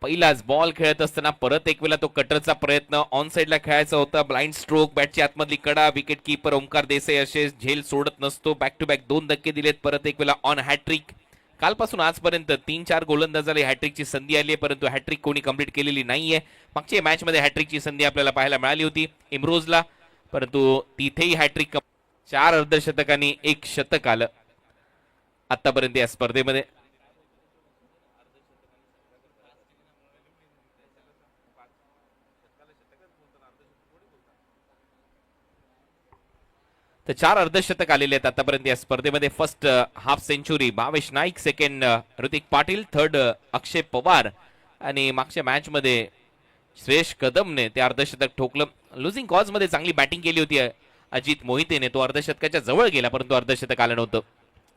पहिलाच बॉल खेळत असताना परत एक वेळा तो कटरचा प्रयत्न, ऑन साइडला खेळायचा होता. ब्लाइंड स्ट्रोक, बॅटची आतमधली कडा. विकेट कीपर ओंकार देसाई असे झेल सोडत नसतो. बॅक टू बॅक 2 धक्के दिलेत. परत एक वेळा ऑन हॅट्रिक. कालपासून आजपर्यंत 3-4 गोलंदाजाला हॅट्रिकची संधी आली आहे, परंतु हॅट्रिक कोणी कंप्लीट केलेली नाहीये. मागच्या मॅच मध्ये हॅट्रिकची संधी आपल्याला पाहायला मिळाली होती इम्रोजला, परंतु तिथेही हॅट्रिक. 4 अर्धशतकांनी 1 शतक आलं आतापर्यंत या स्पर्धेमध्ये. तर 4 अर्धशतक आलेले आहेत आतापर्यंत या स्पर्धेमध्ये. First half century Bhavesh Naik, second Hrithik Patil, third Akshay Pawar आणि मागच्या मॅच मध्ये श्रेयस कदमने ते अर्धशतक ठोकलं. लुझिंग कॉज मध्ये चांगली बॅटिंग केली होती अजित मोहितेने, तो अर्धशतकाच्या जवळ गेला परंतु अर्धशतक आलं नव्हतं.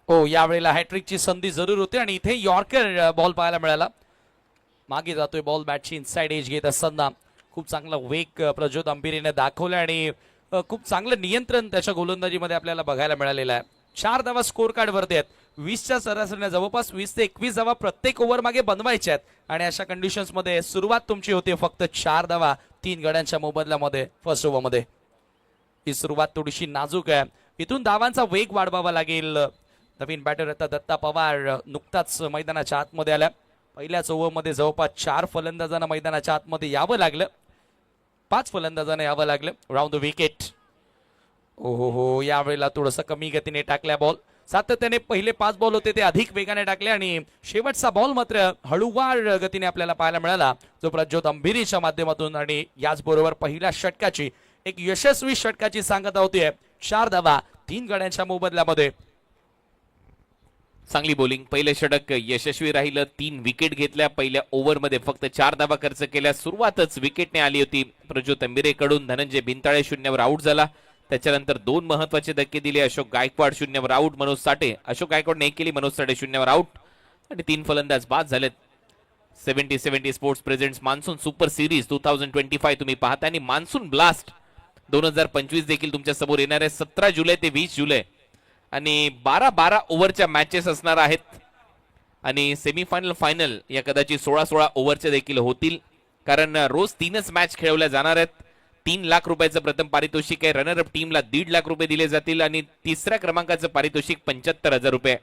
हो, यावेळेला हॅट्रिकची संधी जरूर होती आणि इथे यॉर्कर बॉल पाहायला मिळाला. मागे जातोय बॉल, बॅटची इनसाइड एज घेत असताना खूप चांगला वेग प्रज्योत अंभिरेने दाखवला आणि खूप चांगलं नियंत्रण त्याच्या गोलंदाजीमध्ये आपल्याला बघायला मिळालेलं आहे. 4 धावा स्कोर कार्ड वरती आहेत. 20च्या सरासरीने जवळपास 20 ते 21 धावा प्रत्येक ओव्हर मागे बनवायच्या आहेत आणि अशा कंडिशन्स मध्ये सुरुवात तुमची होती फक्त 4 धावा 3 गड्यांच्या मोबदल्यामध्ये फर्स्ट ओव्हर मध्ये. ही सुरुवात थोडीशी नाजूक आहे. इथून धावांचा वेग वाढवावा लागेल. नवीन बॅटर आता दत्ता पवार नुकताच मैदानाच्या आतमध्ये आल्या. पहिल्याच ओव्हरमध्ये जवळपास 4 फलंदाजांना मैदानाच्या आतमध्ये यावं लागलं. 5 फलंदाजांना यावं लागलं. Round the wicket. हो, यावेळेला थोडंसं कमी गतीने टाकल्या बॉल. सातत्याने पहिले 5 बॉल होते ते अधिक वेगाने टाकले आणि शेवटचा बॉल मात्र हळूवार गतीने आपल्याला पाहायला मिळाला, जो प्रज्योत अंभिरेच्या माध्यमातून. आणि याचबरोबर पहिल्या षटकाची एक यशस्वी षटकाची सांगता होतीये. 4 धावा 3 गड्यांच्या मोबदल्यामध्ये. चांगली बॉलिंग. पहिले षटक यशस्वी राहिलं. 3 विकेट घेतल्या. पहिल्या ओव्हरमध्ये फक्त 4 धावा खर्च केल्या. सुरुवातच विकेटने आली होती प्रज्योत अंभिरेकडून. धनंजय बिनताळे 0वर आऊट झाला. त्याच्यानंतर 2 महत्वाचे धक्के दिले. अशोक गायकवाड 0वर आऊट. मनोज साठे, अशोक गायकवाडने 1 केली, मनोज साठे 0वर आऊट आणि 3 फलंदाज बाद झालेत. 70-70 sports presents monsoon super series 2025 तुम्ही पाहता आणि मान्सून ब्लास्ट 2025 देखील तुमच्या समोर येणार आहे. 17 जुलै ते 20 जुलै आणि 12 ओव्हरच्या मॅचेस असणार आहेत आणि सेमीफायनल फायनल या कदाचित 16 ओव्हरच्या देखील होतील, कारण रोज 3च मॅच खेळवल्या जाणार आहेत. 3 लाख रुपयाचं प्रथम पारितोषिक आहे. रनर अप टीमला 1.5 लाख रुपये दिले जातील आणि 3ऱ्या क्रमांकाचं पारितोषिक 75,000 रुपये.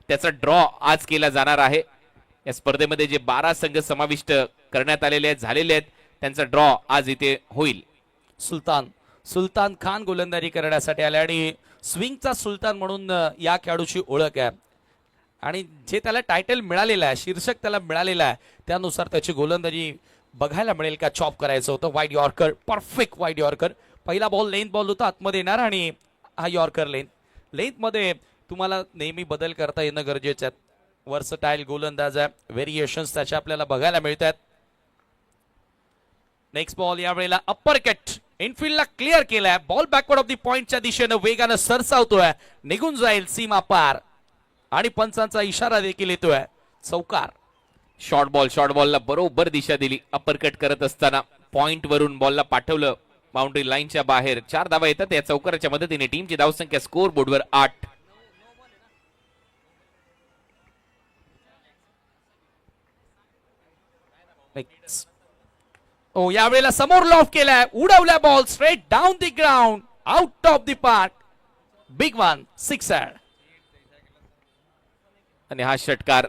त्याचा ड्रॉ आज केला जाणार आहे. या स्पर्धेमध्ये जे 12 संघ समाविष्ट करण्यात आलेले आहेत, झालेले आहेत, त्यांचा ड्रॉ आज इथे होईल. सुलतान खान गोलंदाजी करण्यासाठी आले आणि स्विंगचा सुलतान म्हणून या खेळाडूची ओळख आहे आणि जे त्याला टायटल मिळालेलं आहे, शीर्षक त्याला मिळालेलं आहे, त्यानुसार त्याची गोलंदाजी बघायला मिळेल का. चॉप करायचं होतं. Wide yorker, perfect wide yorker. पहिला बॉल लेंथ बॉल होता, आतमध्ये येणार आणि हा यॉर्कर लेंथ मध्ये तुम्हाला नेहमी बदल करता येणं गरजेचं आहे. वर्सटाईल गोलंदाज आहे. व्हेरिएशन्स त्याचे आपल्याला बघायला मिळतात. नेक्स्ट बॉल यावेळेला अप्पर कट इनफिल्डला क्लिअर केलाय. बॉल बॅकवर्ड ऑफ द पॉइंटच्या दिशेनं वेगानं सरसावतोय, निघून जाईल सीमा पार आणि पंचांचा इशारा देखील येतोय. चौकार. शॉर्ट बॉलला बरोबर दिशा दिली. अप्पर कट करत असताना पॉइंट वरून बॉलला पाठवलं बाउंड्री लाईनच्या बाहेर. 4 धावा येतात या चौकाराच्या मदतीने. टीमची धावसंख्या स्कोर बोर्डवर 8. यावेळेला समोर लॉफ केलाय, उडवल्या ball straight down the ground, out of the park. Big one, 6 आणि हा षटकार.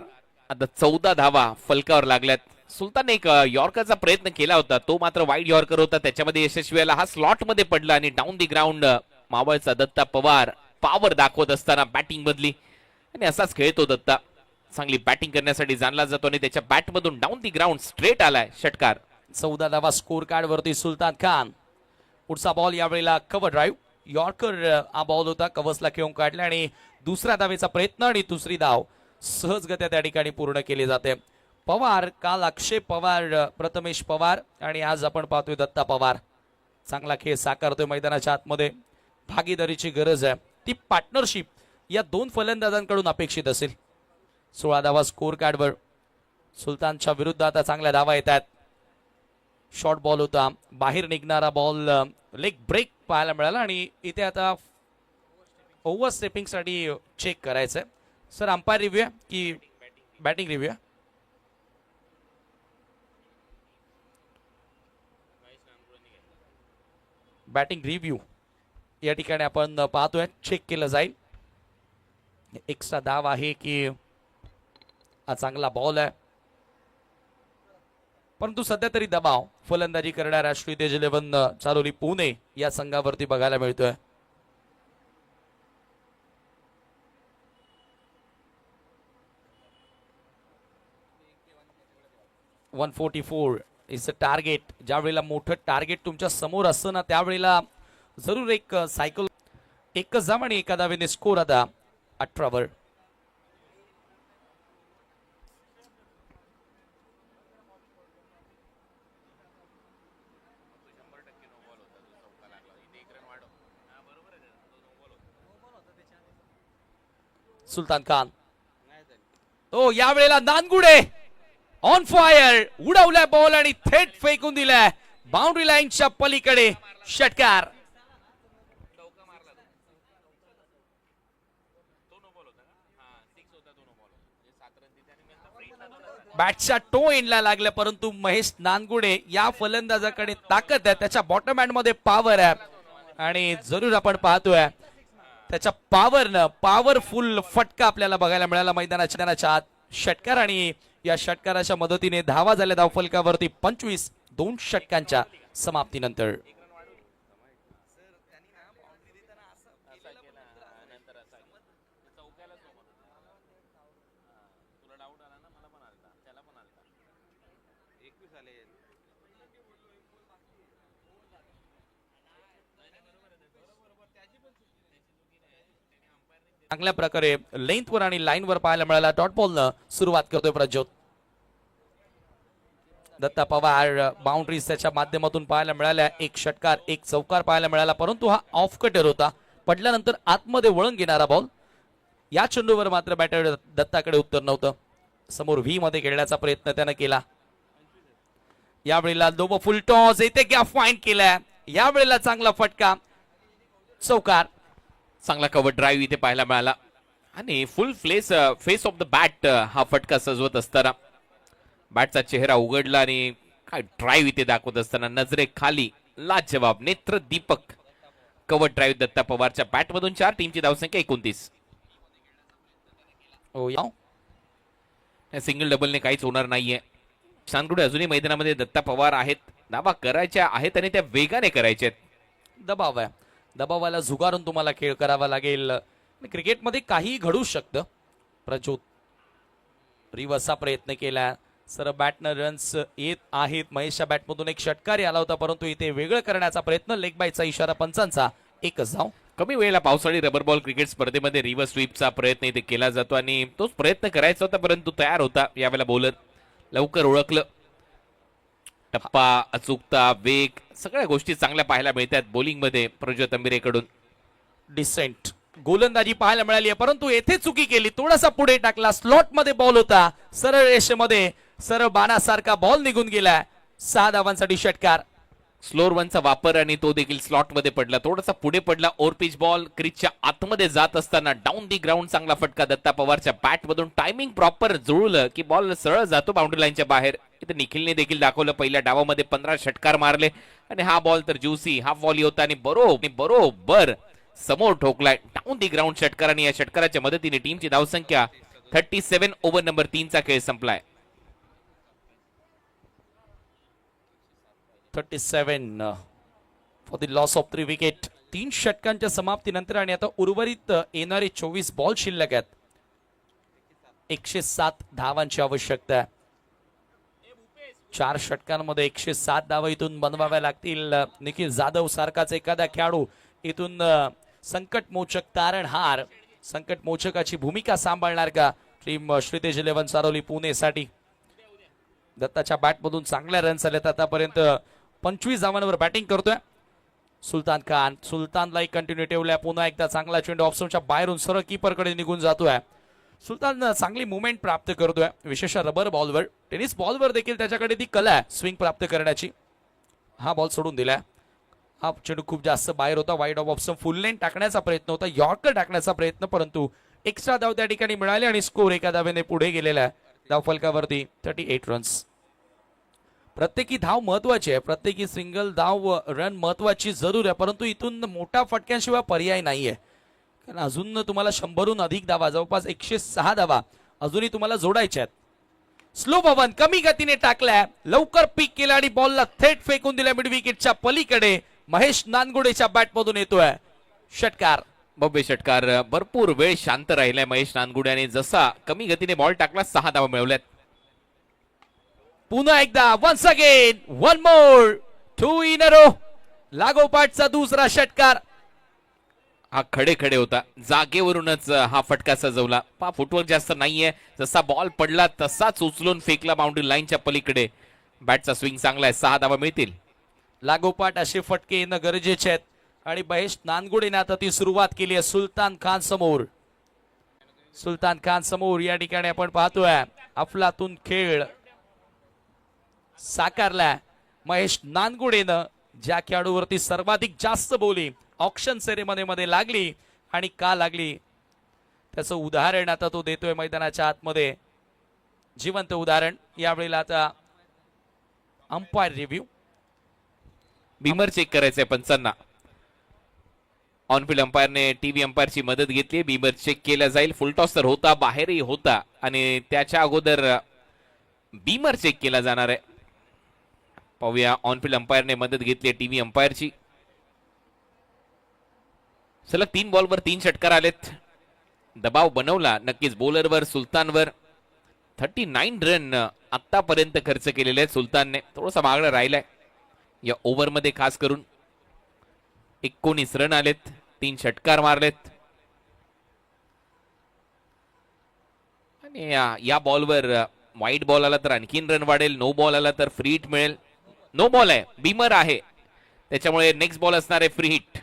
आता 14 धावा फलकावर लागल्यात. सुलतान एक यॉर्करचा प्रयत्न केला होता, तो मात्र वाईड यॉर्कर होता, त्याच्यामध्ये यशस्वी आला. हा स्लॉट मध्ये पडला आणि डाऊन दी ग्राउंड मावळचा दत्ता पवार पॉवर दाखवत असताना बॅटिंग बदली आणि असाच खेळतो दत्ता. चांगली बॅटिंग करण्यासाठी जाणला जातो आणि त्याच्या बॅट मधून डाऊन दी ग्राउंड स्ट्रेट आलाय षटकार. 14 धावा स्कोर कार्ड वरती सुलतान खान. पुढचा बॉल यावेळेला कव्हर ड्राईव्ह. यॉर्कर हा बॉल होता, कव्हर्सला खेळून काढला आणि दुसऱ्या धावेचा प्रयत्न आणि दुसरी धाव सहजगत्या त्या ठिकाणी पूर्ण केली जाते. पवार, काल अक्षय पवार, प्रथमेश पवार आणि आज आपण पाहतोय दत्ता पवार. चांगला खेळ साकारतोय मैदानाच्या आतमध्ये. भागीदारीची गरज आहे, ती पार्टनरशिप या दोन फलंदाजांकडून अपेक्षित असेल. 16 धावा स्कोर कार्डवर. सुलतानच्या विरुद्ध आता चांगल्या धावा येत आहेत. शॉर्ट बॉल होता, बाहेर निघणारा बॉल, लेग ब्रेक पाहायला मिळाला आणि इथे आता ओव्हर स्टेपिंग साठी चेक करायचंय. सर अंपायर रिव्ह्यू आहे की बॅटिंग रिव्ह्यू आहे? बॅटिंग रिव्ह्यू या ठिकाणी आपण पाहतोय, चेक केलं जाईल. एक्स्ट्रा धाव आहे की हा चांगला बॉल आहे, परंतु सध्या तरी दबाव फलंदाजी करणाऱ्या श्रीतेज 11 चारोली पुणे या संघावरती बघायला मिळतोय. .144 इज द टार्गेट. ज्या वेळेला मोठं टार्गेट तुमच्या समोर असतं ना, त्यावेळेला जरूर एक सायकल. एकच जाम आणि एका धावेने स्कोर आता 18 वर. सुलतान खान. तो यावेळेला नानगुडे ऑन फायर, उडवलाय बॉल आणि थेट फेकून दिलाय बाउंड्री लाईनच्या पलीकडे. षटकार. बॅटच्या टो एंडला लागलं, परंतु महेश नानगुडे या फलंदाजाकडे ताकद आहे, त्याच्या बॉटम हँड मध्ये पॉवर आहे आणि जरूर आपण पाहतोय त्याच्या पॉवरनं पॉवरफुल फटका आपल्याला बघायला मिळाला मैदानाच्या आत. षटकार आणि या षटकाराच्या मदतीने धावा झाल्या धावफलकावरती 25 2 षटकांच्या समाप्तीनंतर. चांगल्या प्रकारे लेंथवर आणि लाईनवर पाहायला मिळाला. डॉट बॉलनं सुरुवात करतोय प्रज्योत. दत्ता पवार बाउंड्रीज त्याच्या माध्यमातून पाहायला मिळाल्या. एक षटकार एक चौकार पाहायला मिळाला, परंतु हा ऑफ कटर होता. पडल्यानंतर आतमध्ये वळण घेणारा बॉल. या चेंडूवर मात्र बॅटर दत्ताकडे उत्तर नव्हतं. समोर व्ही मध्ये खेळण्याचा प्रयत्न त्यानं केला. यावेळेला दोबो फुल टॉस येथे गॅप फाइंड केलाय. यावेळेला चांगला फटका, चौकार. चांगला कव्हर ड्राईव्ह इथे पाहायला मिळाला आणि फुल फेस ऑफ द बॅट हा फटका सजवत असताना बॅटचा चेहरा उघडला आणि काय ड्राईव्ह इथे दाखवत असताना नजरे खाली लाजवाब नेत्र दीपक कव्हर ड्राईव्ह दत्ता पवारच्या बॅट मधून 4. टीमची धावसंख्या 29. सिंगल डबलने काहीच होणार नाहीये. शानगुडे अजूनही मैदानामध्ये दत्ता पवार आहेत. धावा करायच्या आहेत आणि त्या वेगाने करायच्या आहेत. दबाव आहे, दबावाला झुगारून तुम्हाला खेळ करावा लागेल. क्रिकेटमध्ये काही घडू शकतं. प्रज्योत रिव्हर्सचा प्रयत्न केला, सर बॅटनं रन्स येत आहेत. महेशच्या बॅटमधून एक षटकार आला होता, परंतु इथे वेगळं करण्याचा प्रयत्न. लेग बायचा इशारा पंचांचा. एकच धाव. कमी वेळेला पावसाळी रबर बॉल क्रिकेट स्पर्धेमध्ये रिव्हर्स स्वीपचा प्रयत्न इथे केला जातो आणि तोच प्रयत्न करायचा होता, परंतु तयार होता यावेळेला बॉलर. लवकर ओळखलं. टप्पा, अचूकता, वेग सगळ्या गोष्टी चांगल्या पाहायला मिळतात बॉलिंगमध्ये प्रज्योत अंबिरेकडून. डिसेंट गोलंदाजी पाहायला मिळाली आहे, परंतु येथे चुकी केली. थोडासा पुढे टाकला. स्लॉट मध्ये बॉल होता, सरळ रेषेमध्ये सरळ बाणासारखा बॉल निघून गेला. 6 धावांसाठी षटकार. स्लोअर वनचा वापर आणि तो देखील स्लॉट मध्ये पडला. थोडासा पुढे पडला. ओव्हर पिच बॉल क्रिजच्या आतमध्ये जात असताना डाऊन दी ग्राउंड चांगला फटका दत्ता पवारच्या बॅट मधून. टायमिंग प्रॉपर जुळलं की बॉल सरळ जातो बाउंड्री लाईनच्या बाहेर. इथे निखिलने देखील दाखवलं. पहिल्या डावामध्ये 15 षटकार मारले आणि हा बॉल तर ज्युसी हाफ व्हॉली होता आणि बरोबर समोर ठोकलाय. डाऊन दी ग्राउंड षटकार आणि या षटकाराच्या मदतीने टीमची धावसंख्या 37. ओव्हर नंबर 3चा खेळ संपलाय. 37 for the loss of 3 wicket. 3 षटकांच्या समाप्तीनंतर आणि आता उर्वरित येणारे 24 बॉल शिल्लक आहेत. 107 धावांची आवश्यकता आहे. 4 षटकांमध्ये 107 धावा इथून बनवाव्या लागतील. निखिल जाधव सारखाच एखादा खेळाडू इथून संकटमोचक तारणहार, संकटमोचकाची भूमिका सांभाळणार का टीम श्रीतेज 11 चारोली पुणे साठी. दत्ताच्या बॅटमधून चांगल्या रन्स आलेत आतापर्यंत. 25 धावांवर बॅटिंग करतोय. सुलतानलाही कंटिन्यू ठेवलाय. पुन्हा एकदा चांगला चेंडू ऑप्शनच्या बाहेरून सरळ कीपरकडे निघून जातोय. सुलतान चांगली मुवमेंट प्राप्त करतोय, विशेष रबर बॉलवर. टेनिस बॉलवर देखील त्याच्याकडे ती कला आहे स्विंग प्राप्त करण्याची. हा बॉल सोडून दिलाय. हा चेंडू खूप जास्त बाहेर होता. वाईड ऑफ ऑप्शन फुल लेन टाकण्याचा प्रयत्न होता, यॉर्कर टाकण्याचा प्रयत्न, परंतु एक्स्ट्रा धाव त्या ठिकाणी मिळाले आणि स्कोर एका धावेने पुढे गेलेला आहे. धाव फलकावरती 38 रन्स. प्रत्येकी धाव महत्वाची आहे, प्रत्येकी सिंगल धाव रन महत्वाची जरूर आहे, परंतु इथून मोठा फटक्यांशिवाय पर्याय नाहीये. कारण अजून तुम्हाला 100हून अधिक धावा, जवळपास 106 धावा अजूनही तुम्हाला जोडायच्या आहेत. स्लो पवन कमी गतीने टाकलाय, लवकर पीक केला आणि बॉलला थेट फेकून दिल्या मिड विकेटच्या पलीकडे. महेश नानगुडेच्या बॅटमधून येतोय षटकार. भव्य षटकार. भरपूर वेळ शांत राहिलाय महेश नानगुड्याने. जसा कमी गतीने बॉल टाकला 6 धावा मिळवल्यात. पुन्हा एकदा once again one more 2 in a row. लागोपाठचा दुसरा षटकार. हा खडे खडे होता, जागेवरूनच हा फटका सजवला. फुटवर्क जास्त नाहीये, जसा बॉल पडला तसाच उचलून फेकला बाउंड्री लाईनच्या पलीकडे. बॅटचा स्विंग चांगला आहे, 6 धावा मिळतील. लागोपाठ असे फटके येणं गरजेचे आहेत आणि महेश नानगुडेने आता ती सुरुवात केली आहे. सुलतान खान समोर या ठिकाणी आपण पाहतोय अफलातून खेळ साकारलाय महेश नानगुडेनं. ज्या खेळाडूवरती सर्वाधिक जास्त बोली ऑक्शन सेरेमनीमध्ये लागली आणि का लागली त्याचं उदाहरण आता तो देतोय मैदानाच्या आतमध्ये. जिवंत उदाहरण. यावेळेला आता अंपायर रिव्ह्यू. बीमर चेक करायचंय पंचांना. ऑनफिल्ड अंपायरने टीव्ही अंपायरची मदत घेतली. बीमर चेक केला जाईल. फुलटॉस तर होता, बाहेरही होता आणि त्याच्या अगोदर बीमर चेक केला जाणार आहे. पाहूया, ऑनफिल्ड अंपायरने मदत घेतली टीव्ही अंपायरची. सलग 3 बॉलवर 3 षटकार आलेत. दबाव बनवला नक्कीच बॉलरवर, सुलतानवर. 39 रन आतापर्यंत खर्च केलेले आहेत सुलतानने. थोडासा मागणं राहिलाय या ओव्हरमध्ये, खास करून 19 रन आलेत, 3 षटकार मारलेत. आणि या बॉलवर वाईट बॉल आला तर आणखीन रन वाढेल, नो बॉल आला तर फ्री हिट मिळेल. नो बॉल आहे, बीमर आहे, त्याच्यामुळे नेक्स्ट बॉल असणार आहे फ्री हिट.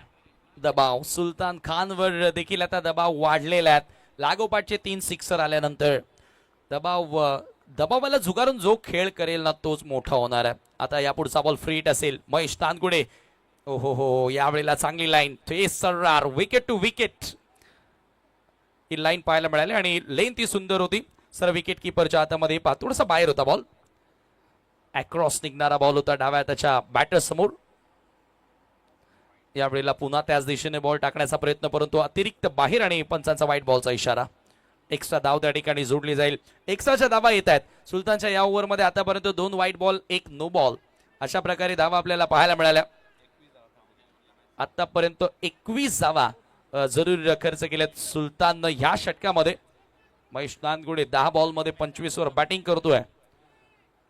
दबाव सुलतान खानवर देखील आता दबाव वाढलेला आहे. लागोपाठचे 3 सिक्सर आल्यानंतर दबावाला झुगारून जो खेळ करेल ना तोच मोठा होणार आहे. आता यापुढचा बॉल फ्री हिट असेल. महेश नानगुडे, हो यावेळेला चांगली लाईन, फेस सर्रार, विकेट टू विकेट ही लाईन पाहायला मिळाली आणि लेन ती सुंदर होती. सर विकेट किपरच्या हातामध्ये थोडासा बाहेर होता बॉल. अक्रॉस निघणारा बॉल होता डाव्या त्याच्या बॅटर समोर. यावेळेला पुन्हा त्याच दिशेने बॉल टाकण्याचा प्रयत्न, परंतु अतिरिक्त बाहेर आणि पंचांचा व्हाईट बॉलचा इशारा. एक्स्ट्रा धाव त्या ठिकाणी जोडली जाईल. एक्स्ट्राच्या धावा येत आहेत सुलतानच्या या ओव्हरमध्ये. आतापर्यंत 2 व्हाईट बॉल 1 नो बॉल अशा प्रकारे धावा आपल्याला पाहायला मिळाल्या. आतापर्यंत 21 धावा जरूर खर्च केल्यात सुलताननं ह्या षटकामध्ये. महेश नानगुडे 10 बॉलमध्ये 25 वर बॅटिंग करतोय.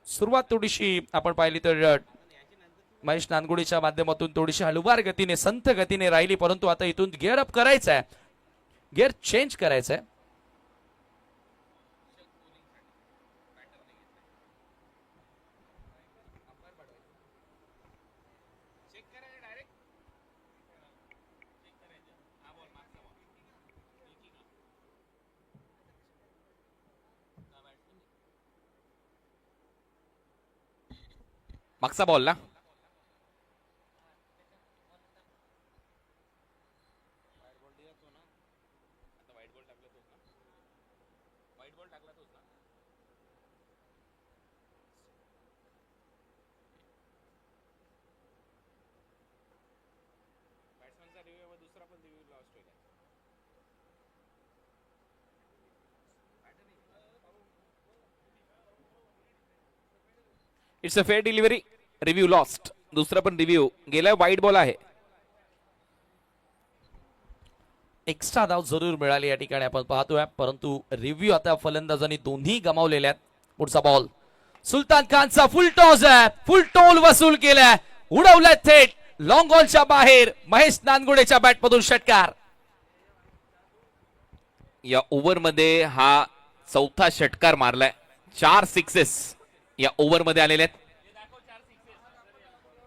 सुरुवात थोडीशी आपण पाहिली तर महेश नानगुडेच्या माध्यमातून थोडीशी हळुवार गतीने, संथ गतीने राहिली, परंतु आता इथून गिअर अप करायचंय, गिअर चेंज करायचंय. मागचा बॉल ना, it's a fair delivery. Review lost. दुसरा पण रिव्ह्यू गेलाय, वाईट बॉल आहे. एक्स्ट्रा धाव जरूर मिळाली या ठिकाणी आपण पाहतोय, परंतु रिव्ह्यू आता फलंदाजांनी दोन्ही गमावलेल्या आहेत. पुढचा बॉल सुलतान खानचा फुल टॉस आहे, फुल टोल वसूल केलाय, उडवलाय थेट लॉंग ऑनच्या बाहेर. महेश नानगुडेच्या बॅटमधून षटकार. या ओव्हरमध्ये हा 4था षटकार मारलाय. 4 सिक्सेस या ओव्हरमध्ये आलेले आहेत.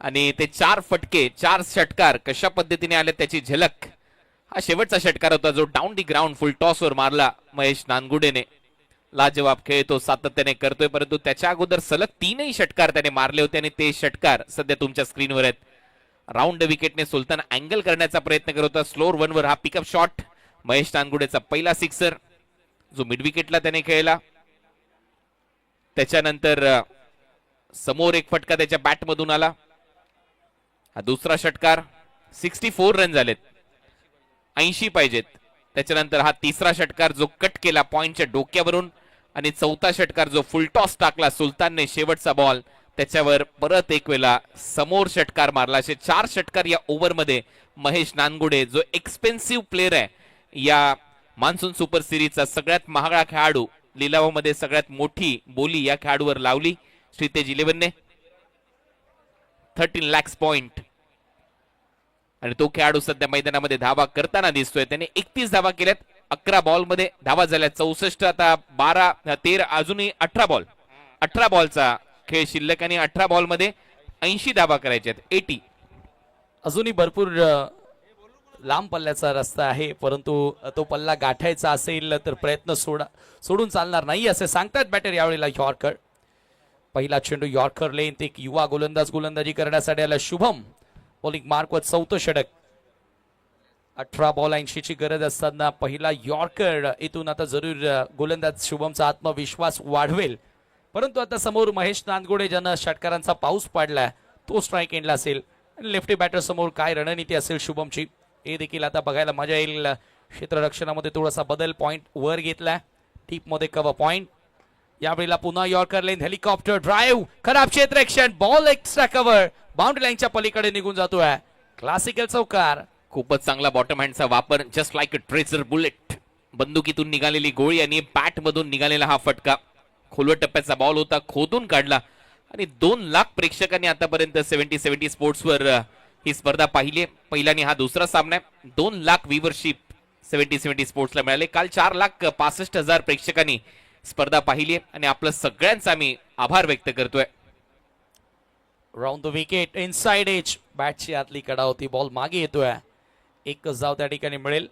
आणि ते 4 फटके 4 षटकार कशा पद्धतीने आले त्याची झलक हा शेवटचा षटकार होता जो down the ground full toss वर मारला महेश नानगुडेने. लाजवाब खेळ तो सातत्याने करतोय, परंतु त्याच्या अगोदर सलग 3ही षटकार त्याने मारले होते आणि ते षटकार सध्या तुमच्या स्क्रीनवर आहेत. राऊंड विकेटने सुलतान अँगल करण्याचा प्रयत्न करत होता. स्लोअर वनवर हा पिकअप शॉट महेश नानगुडेचा पहिला सिक्सर जो मिड विकेटला त्याने खेळला. त्याच्यानंतर समोर एक फटका त्याच्या बॅटमधून आला. हा दुसरा षटकार. 64 रन झालेत, 80 पाहिजेत. त्याच्यानंतर हा तिसरा षटकार जो कट केला पॉइंटच्या डोक्यावरून आणि चौथा षटकार जो फुल टॉस टाकला सुलतानने शेवटचा बॉल त्याच्यावर परत एक वेळा समोर षटकार मारला. असे 4 षटकार या ओव्हरमध्ये महेश नानगुडे जो एक्सपेन्सिव्ह प्लेअर आहे या मान्सून सुपर सिरीजचा सगळ्यात महागडा खेळाडू, लिलावामध्ये सगळ्यात मोठी बोली या खेळाडूवर लावली श्रीतेज 11ने. 13 lakhs पॉइंट आणि तो खेळाडू सध्या मैदानामध्ये धावा करताना दिसतोय. त्याने 31 धावा केल्यात. 11 बॉल मध्ये धावा झाल्या 64. आता 12 13 अजूनही 18 बॉलचा खेळ शिल्लक आणि 18 बॉल मध्ये 80 धावा करायच्या आहेत. 80. अजूनही भरपूर लांब पल्ल्याचा रस्ता आहे, परंतु तो पल्ला गाठायचा असेल तर प्रयत्न सोडून चालणार नाही असे सांगतात बॅटर यावेळेला. यॉर्कर पहिला चेंडू यॉर्कर लेन ते एक युवा गोलंदाज गोलंदाजी करण्यासाठी आला शुभम. बॉलिंग मार्क वर 4थं षटक. 18 बॉल 80 ची गरज असताना पहिला यॉर्कर इथून आता जरूर गोलंदाज शुभमचा आत्मविश्वास वाढवेल. परंतु आता समोर महेश नानगुडे ज्यानं षटकारांचा पाऊस पाडलाय तो स्ट्राईक एंडला असेल. लेफ्टी बॅटर समोर काय रणनीती असेल शुभमची हे देखील आता बघायला मजा येईल. क्षेत्ररक्षणामध्ये थोडासा बदल, पॉइंट वर घेतलाय, टीप मध्ये कव्हर पॉइंट. यावेळेला पुन्हा यॉर्कर लेन हेलिकॉप्टर ड्राईव्ह, खराब क्षेत्ररक्षण, बॉल एक्स्ट्रा कव्हर, बाउंड्री लाईनच्या पलीकडे निघून जातोय. क्लासिकल चौकार. खूपच चांगला बॉटम हँडचा वापर. Just like a tracer bullet. बंदुकीतून निघालेली गोळी आणि बॅट मधून निघालेला हा फटका. खोलवर टप्प्याचा बॉल होता, खोदून काढला आणि 2 लाख प्रेक्षकांनी आतापर्यंत 70 स्पोर्ट्सवर ही स्पर्धा पाहिली. पहिल्याने हा दुसरा सामना आहे. 2 लाख व्ह्यूवरशिप 70 स्पोर्ट्सला मिळाले. काल 4,65,000 प्रेक्षकांनी स्पर्धा पाहिली आणि आपलं सगळ्यांचा आम्ही आभार व्यक्त करतोय. Round the wicket inside edge. बॅटची आतली कडा होती, बॉल मागे येतोय. एकच धाव त्या ठिकाणी मिळेल.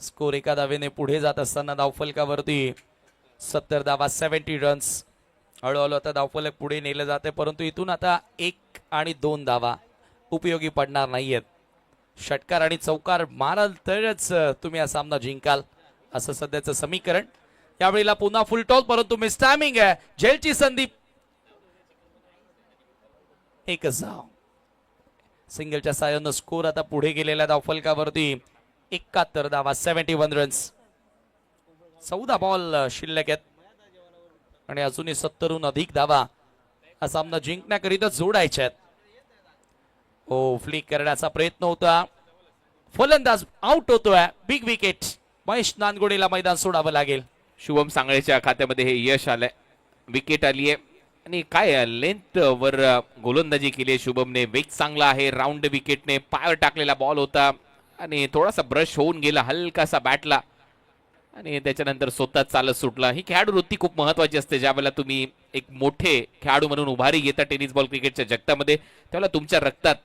स्कोर एका धावेने पुढे जात असताना धावफलकावरती 70 धावा 70 रन्स. हळूहळू आता धावफलक पुढे नेलं जाते, परंतु इथून आता 1 आणि 2 धावा उपयोगी पडणार नाहीयेत. षटकार आणि चौकार माराल तरच तुम्ही हा सामना जिंकाल असं सध्याचं समीकरण. यावेळेला पुन्हा फुल टॉस, परंतु मिस टायमिंग आहे. झेलची संधी. एकच धाव. सिंगलच्या साहाय्यानं स्कोर आता पुढे गेलेल्या धावफलकावरती 71 धावा 71 रन्स. 14 बॉल शिल्लक आहेत आणि अजूनही 70हून अधिक धावा हा सामना जिंकण्याकरिता जोडायच्या आहेत. ओ फ्लिक करण्याचा प्रयत्न होता, फलंदाज आउट होतोय. Big wicket. महेश नानगुडेला मैदान सोडावं लागेल. शुभम सांगळेच्या खात्यामध्ये हे यश आलंय. विकेट आली आहे आणि काय लेंथ वर गोलंदाजी केली शुभमने. वेग चांगला आहे. राऊंड विकेटने पायावर टाकलेला बॉल होता आणि थोडासा ब्रश होऊन गेला हलकासा बॅटला आणि त्याच्यानंतर स्वतः चालत सुटला. ही खेळाडू वृत्ती खूप महत्वाची असते. ज्यावेळेला तुम्ही एक मोठे खेळाडू म्हणून उभारी घेता टेनिस बॉल क्रिकेटच्या जगतामध्ये, त्यावेळेला तुमच्या रक्तात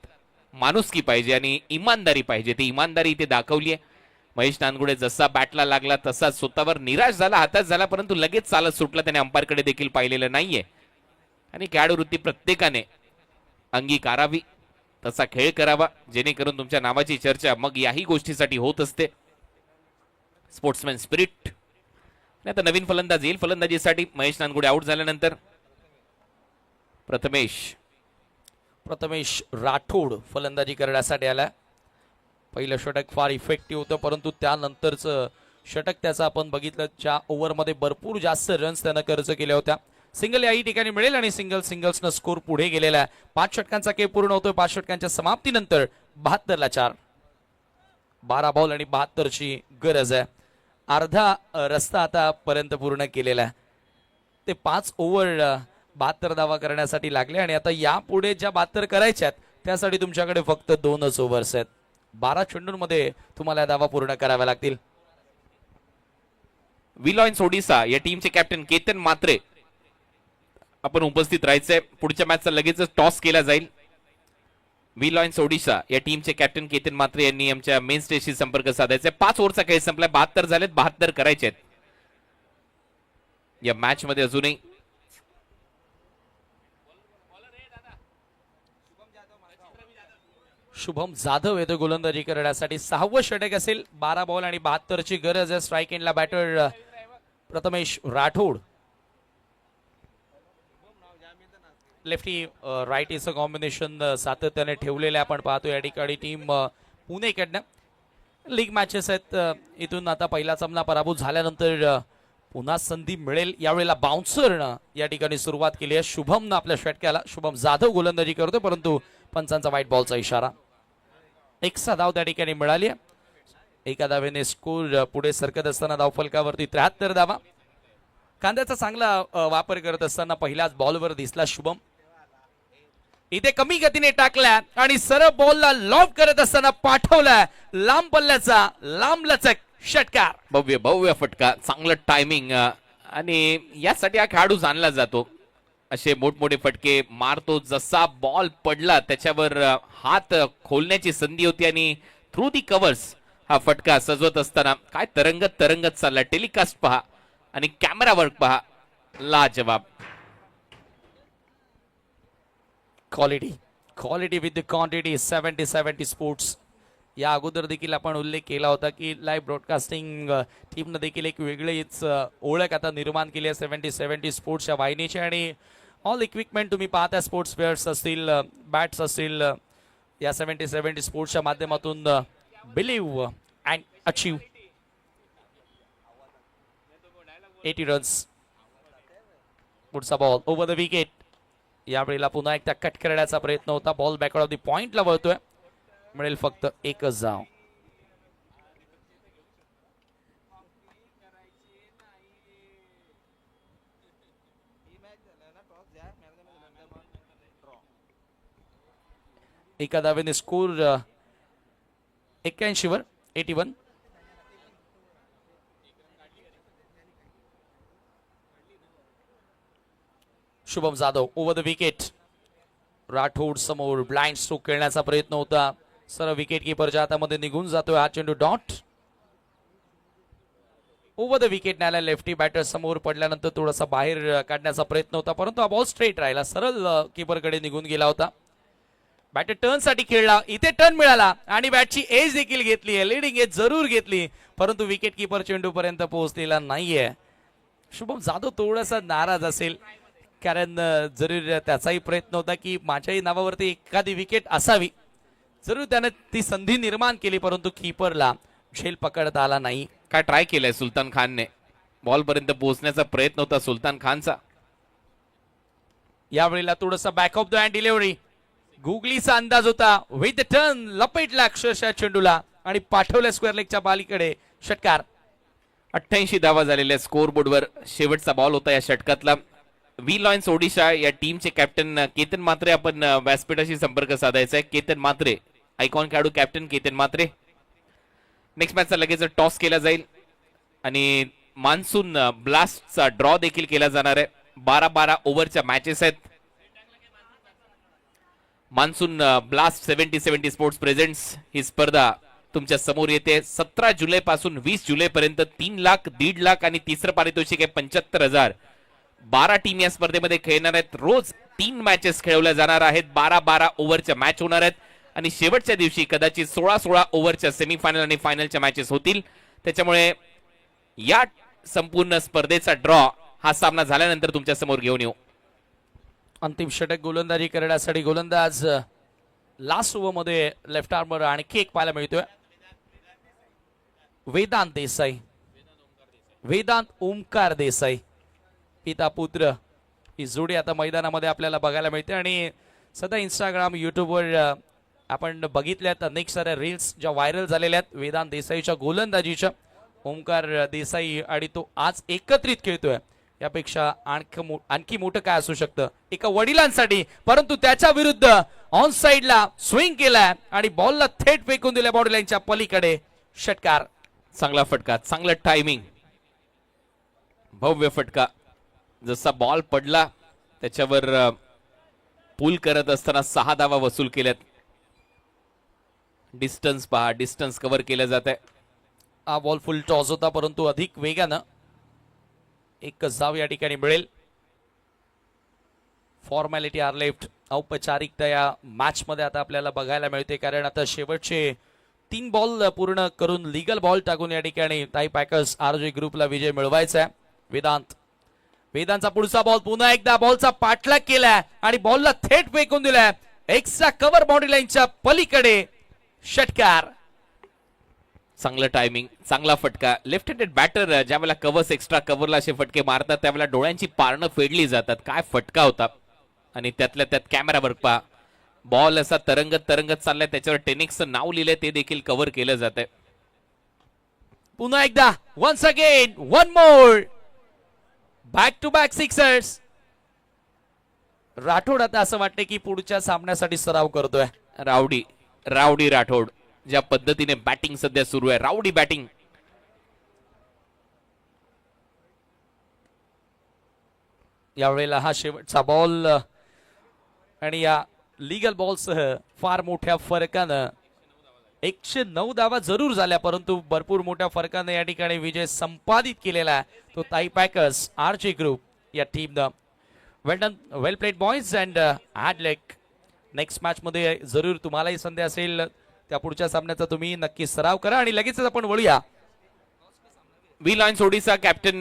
माणुसकी पाहिजे आणि इमानदारी पाहिजे. ती इमानदारी इथे दाखवली आहे. महेश नानगुडे जसा बॅटला लागला तसा स्वतःवर निराश झाला, हातात झाला, परंतु लगेच चालत सुटला. त्याने अंपायरकडे देखील पाहिलेलं नाहीये आणि खेळाडू वृत्ती प्रत्येकाने अंगीकारावी, तसा खेळ करावा जेणेकरून तुमच्या नावाची चर्चा मग याही गोष्टीसाठी होत असते. Sportsman spirit. आता नवीन फलंदाज येईल फलंदाजीसाठी. महेश नानगुडे आउट झाल्यानंतर प्रथमेश राठोड फलंदाजी करण्यासाठी आला. पहिलं षटक फार इफेक्टिव्ह होतं, परंतु त्यानंतरचं षटक त्याचं आपण बघितलं. ज्या ओव्हरमध्ये भरपूर जास्त रन्स त्यानं खर्च केल्या होत्या. सिंगल याही ठिकाणी मिळेल आणि सिंगल्सनं स्कोर पुढे गेलेला आहे. 5 षटकांचा खेळ पूर्ण होतोय. 5 षटकांच्या समाप्तीनंतर 72 ला 4. 12 बॉल आणि 72 ची गरज आहे. अर्धा रस्ता आतापर्यंत पूर्ण केलेला आहे. ते 5 ओव्हर 72 धावा करण्यासाठी लागले आणि आता यापुढे ज्या 72 करायच्या आहेत त्यासाठी तुमच्याकडे फक्त 2च ओव्हर्स आहेत. 12 चेंडूंमध्ये तुम्हाला धावा पूर्ण कराव्या लागतील. विलॉयन्स ओडिसा या टीमचे कॅप्टन केतन मात्रे आपण उपस्थित राहायचंय. पुढच्या मॅचचा लगेचच टॉस केला जाईल. व्ही लॉयन्स ओडिशा या टीमचे कॅप्टन केतन म्हात्रे यांनी आमच्या मेन स्टेजशी संपर्क साधायचा. 5 ओव्हरचा खेळ संपलाय. 72 झालेत, 72 करायचे आहेत या मॅच मध्ये अजूनही. शुभम जाधव येतो गोलंदाजी करण्यासाठी. 6वं षटक असेल. 12 बॉल आणि 72 ची गरज आहे. स्ट्राईक एंडला बॅटर प्रथमेश राठोड. लेफ्टी राईटीचं कॉम्बिनेशन सातत्याने ठेवलेलं आपण पाहतो या ठिकाणी. टीम पुणेकडनं लीग मॅचेस आहेत. इथून आता पहिला सामना पराभूत झाल्यानंतर पुन्हा संधी मिळेल. यावेळेला बाउन्सरनं या ठिकाणी सुरुवात केली आहे. शुभमनं आपल्या षटक्याला. शुभम जाधव गोलंदाजी करतो परंतु पंचांचा व्हाईट बॉलचा इशारा. एक धाव त्या ठिकाणी मिळाली. एका धावेने स्कोर पुढे सरकत असताना धावफलकावरती 73 धावा. कांद्याचा चांगला वापर करत असताना पहिल्याच बॉलवर दिसला शुभम. इथे कमी गतीने टाकल्या आणि सरळ बॉलला लॉब करत असताना पाठवला लांब पल्ल्याचा लांब लचक षटकार. भव्य भव्य फटका, चांगलं टायमिंग, आणि यासाठी हा खेळाडू जाणला जातो. असे मोठमोठे फटके मारतो. जसा बॉल पडला त्याच्यावर हात खोलण्याची संधी होती आणि थ्रू दी कव्हर्स हा फटका सजवत असताना काय तरंगत तरंगत चालला. टेलिकास्ट पहा आणि कॅमेरा वर्क पहा, लाजवाब. Quality with the quantity. 70-70 sports. या अगोदर देखील आपण उल्लेख केला होता की लाईव्ह ब्रॉडकास्टिंग टीमनं देखील एक वेगळीच ओळख आता निर्माण केली आहे 70-70 स्पोर्ट्सच्या वाहिनीची. आणि ऑल इक्विपमेंट तुम्ही पाहता, स्पोर्ट्स वेअर्स असतील, बॅट्स असतील, या 70-70 स्पोर्ट्सच्या माध्यमातून बिलीव्ह अँड अचीव्ह 80 रन्स. पुढचा बॉल ओव्हर द विकेट. यावेळेला पुन्हा एकदा कट करण्याचा प्रयत्न होता. बॉल बॅकवर्ड ऑफ द पॉइंटला वळतोय. मिळेल फक्त एकच धाव. एका धावेने स्कोर 81 वर 81. Shubham Jadhav over the wicket. Rathod समोर ब्लाइंड स्ट्रोक खेळण्याचा प्रयत्न होता. सरळ विकेट किपरच्या हातामध्ये निघून जातोय हा चेंडू. डॉट ओव्हर द विकेट न्यायला. लेफ्टी बॅटर समोर पडल्यानंतर थोडासा बाहेर काढण्याचा प्रयत्न होता परंतु हा बॉल स्ट्रेट राहिला. सरळ किपरकडे निघून गेला होता. बॅटर टर्न साठी खेळला. इथे टर्न मिळाला आणि बॅटची एज देखील घेतली. लिडिंग एज जरूर घेतली परंतु विकेट किपर चेंडू पर्यंत पोहोचलेला नाहीये. शुभम जाधव थोडासा नाराज असेल कारण जरूर त्याचाही प्रयत्न होता की माझ्याही नावावरती एखादी विकेट असावी. जरूर त्याने ती संधी निर्माण केली परंतु कीपरला झेल पकडता आला नाही. काय ट्राय केलंय सुलतान खानने. बॉल पर्यंत पोहोचण्याचा प्रयत्न होता सुलतान खानचा. यावेळेला थोडासा back of the hand delivery. गुगलीचा अंदाज होता. विथ टर्न लपेटला अक्षरशः चेंडूला आणि पाठवल्या स्क्वेअर लेगच्या बालीकडे. षटकार. 88 धावा झालेल्या स्कोर बोर्डवर. शेवटचा बॉल होता या षटकातला. व्ही लॉयन्स ओडिशा या टीमचे कॅप्टन केतन म्हात्रे आपण व्यासपीठाशी संपर्क साधायचा आहे. केतन म्हात्रे, आयकॉन खेळाडू कॅप्टन केतन म्हात्रे. नेक्स्ट मॅचचा लगेच टॉस केला जाईल आणि मान्सून ब्लास्टचा ड्रॉ देखील केला जाणार आहे. 12-12 ओव्हरच्या मॅचेस आहेत. मान्सून ब्लास्ट 70-70 स्पोर्ट्स प्रेझेंट्स ही स्पर्धा तुमच्या समोर येते. 17 जुलै पासून 20 जुलै पर्यंत 3 लाख, 1.5 लाख आणि तिसरं पारितोषिक आहे 75,000. 12 टीम या स्पर्धेमध्ये खेळणार आहेत. रोज 3 मॅचेस खेळवल्या जाणार आहेत. 12-12 ओव्हरच्या मॅच होणार आहेत आणि शेवटच्या दिवशी कदाचित 16-16 ओव्हरच्या सेमीफायनल आणि फायनलच्या मॅचेस होतील. त्याच्यामुळे या संपूर्ण स्पर्धेचा ड्रॉ हा सामना झाल्यानंतर तुमच्या समोर घेऊन येऊ. अंतिम षटक गोलंदाजी करण्यासाठी गोलंदाज लास्ट ओव्हर मध्ये लेफ्ट आर्मर आणखी एक पाहायला मिळतोय. वेदांत देसाई. वेदांत ओमकार देसाई. पिता पुत्र ही जोडी आता मैदानामध्ये आपल्याला बघायला मिळते आणि सध्या इंस्टाग्राम, युट्यूबवर आपण बघितल्यात अनेक साऱ्या रील्स ज्या व्हायरल झालेल्या आहेत वेदांत देसाईच्या गोलंदाजीच्या. ओमकार देसाई आणि तो आज एकत्रित खेळतोय. यापेक्षा आणखी मोठं काय असू शकतं एका वडिलांसाठी. परंतु त्याच्या विरुद्ध ऑन साइडला स्विंग केलाय आणि बॉलला थेट फेकून दिल्या बॉडी लाईनच्या पलीकडे. षटकार. चांगला फटका, चांगलं टायमिंग, भव्य फटका. जसा बॉल पडला त्याच्यावर पुल करत असताना 6 धावा वसूल केल्यात. डिस्टन्स पहा, डिस्टन्स कव्हर केलं जात आहे. हा बॉल फुल टॉस होता परंतु अधिक वेगानं एकच धाव या ठिकाणी मिळेल. Formality are left. औपचारिकता या मॅच मध्ये आता आपल्याला बघायला मिळते, कारण आता शेवटचे 3 बॉल पूर्ण करून लीगल बॉल टाकून या ठिकाणी ताई पॅकर्स आरजे ग्रुपला विजय मिळवायचा आहे. वेदांतचा पुढचा बॉल पुन्हा एकदा बॉलचा पाठलाग केलाय आणि बॉलला थेट फेकून दिलाय एक्स्ट्रा कव्हर बाउंड्री लाईनच्या पलीकडे. षटकार. चांगलं टायमिंग, चांगला फटका. लेफ्ट हँडेड बॅटर ज्यावेळेला कव्हर्स एक्स्ट्रा कव्हरला असे फटके मारतात त्यावेळेला डोळ्यांची पारणं फेडली जातात. काय फटका होता. आणि त्यातल्या त्यात कॅमेरावर पहा, बॉल असा तरंगत तरंगत चाललाय, त्याच्यावर टेनिक्सचं नाव लिहिलंय ते देखील कव्हर केलं जात आहे. पुन्हा एकदा once again one more back to back sixers. Rathod आता असं वाटतं की पुढच्या सामन्यासाठी सराव करतोय. रावडी राठोड ज्या पद्धतीने बॅटिंग सध्या सुरू आहे, रावडी बॅटिंग. यावेळेला हा शेवटचा बॉल आणि या लीगल बॉलसह फार मोठ्या फरकानं 109 धावा जरूर झाल्या, परंतु भरपूर मोठ्या फरकाने या ठिकाणी विजय संपादित केलेला आहे तो ताई पॅकर्स आरजे ग्रुप या टीमनं. Well done, well played boys and hard luck. Next match मध्ये जरूर तुम्हालाही संधी असेल त्या पुढच्या सामन्याचा तुम्ही नक्की सराव करा. आणि लगेचच आपण वळूया वी लायन्स ओडिसा कॅप्टन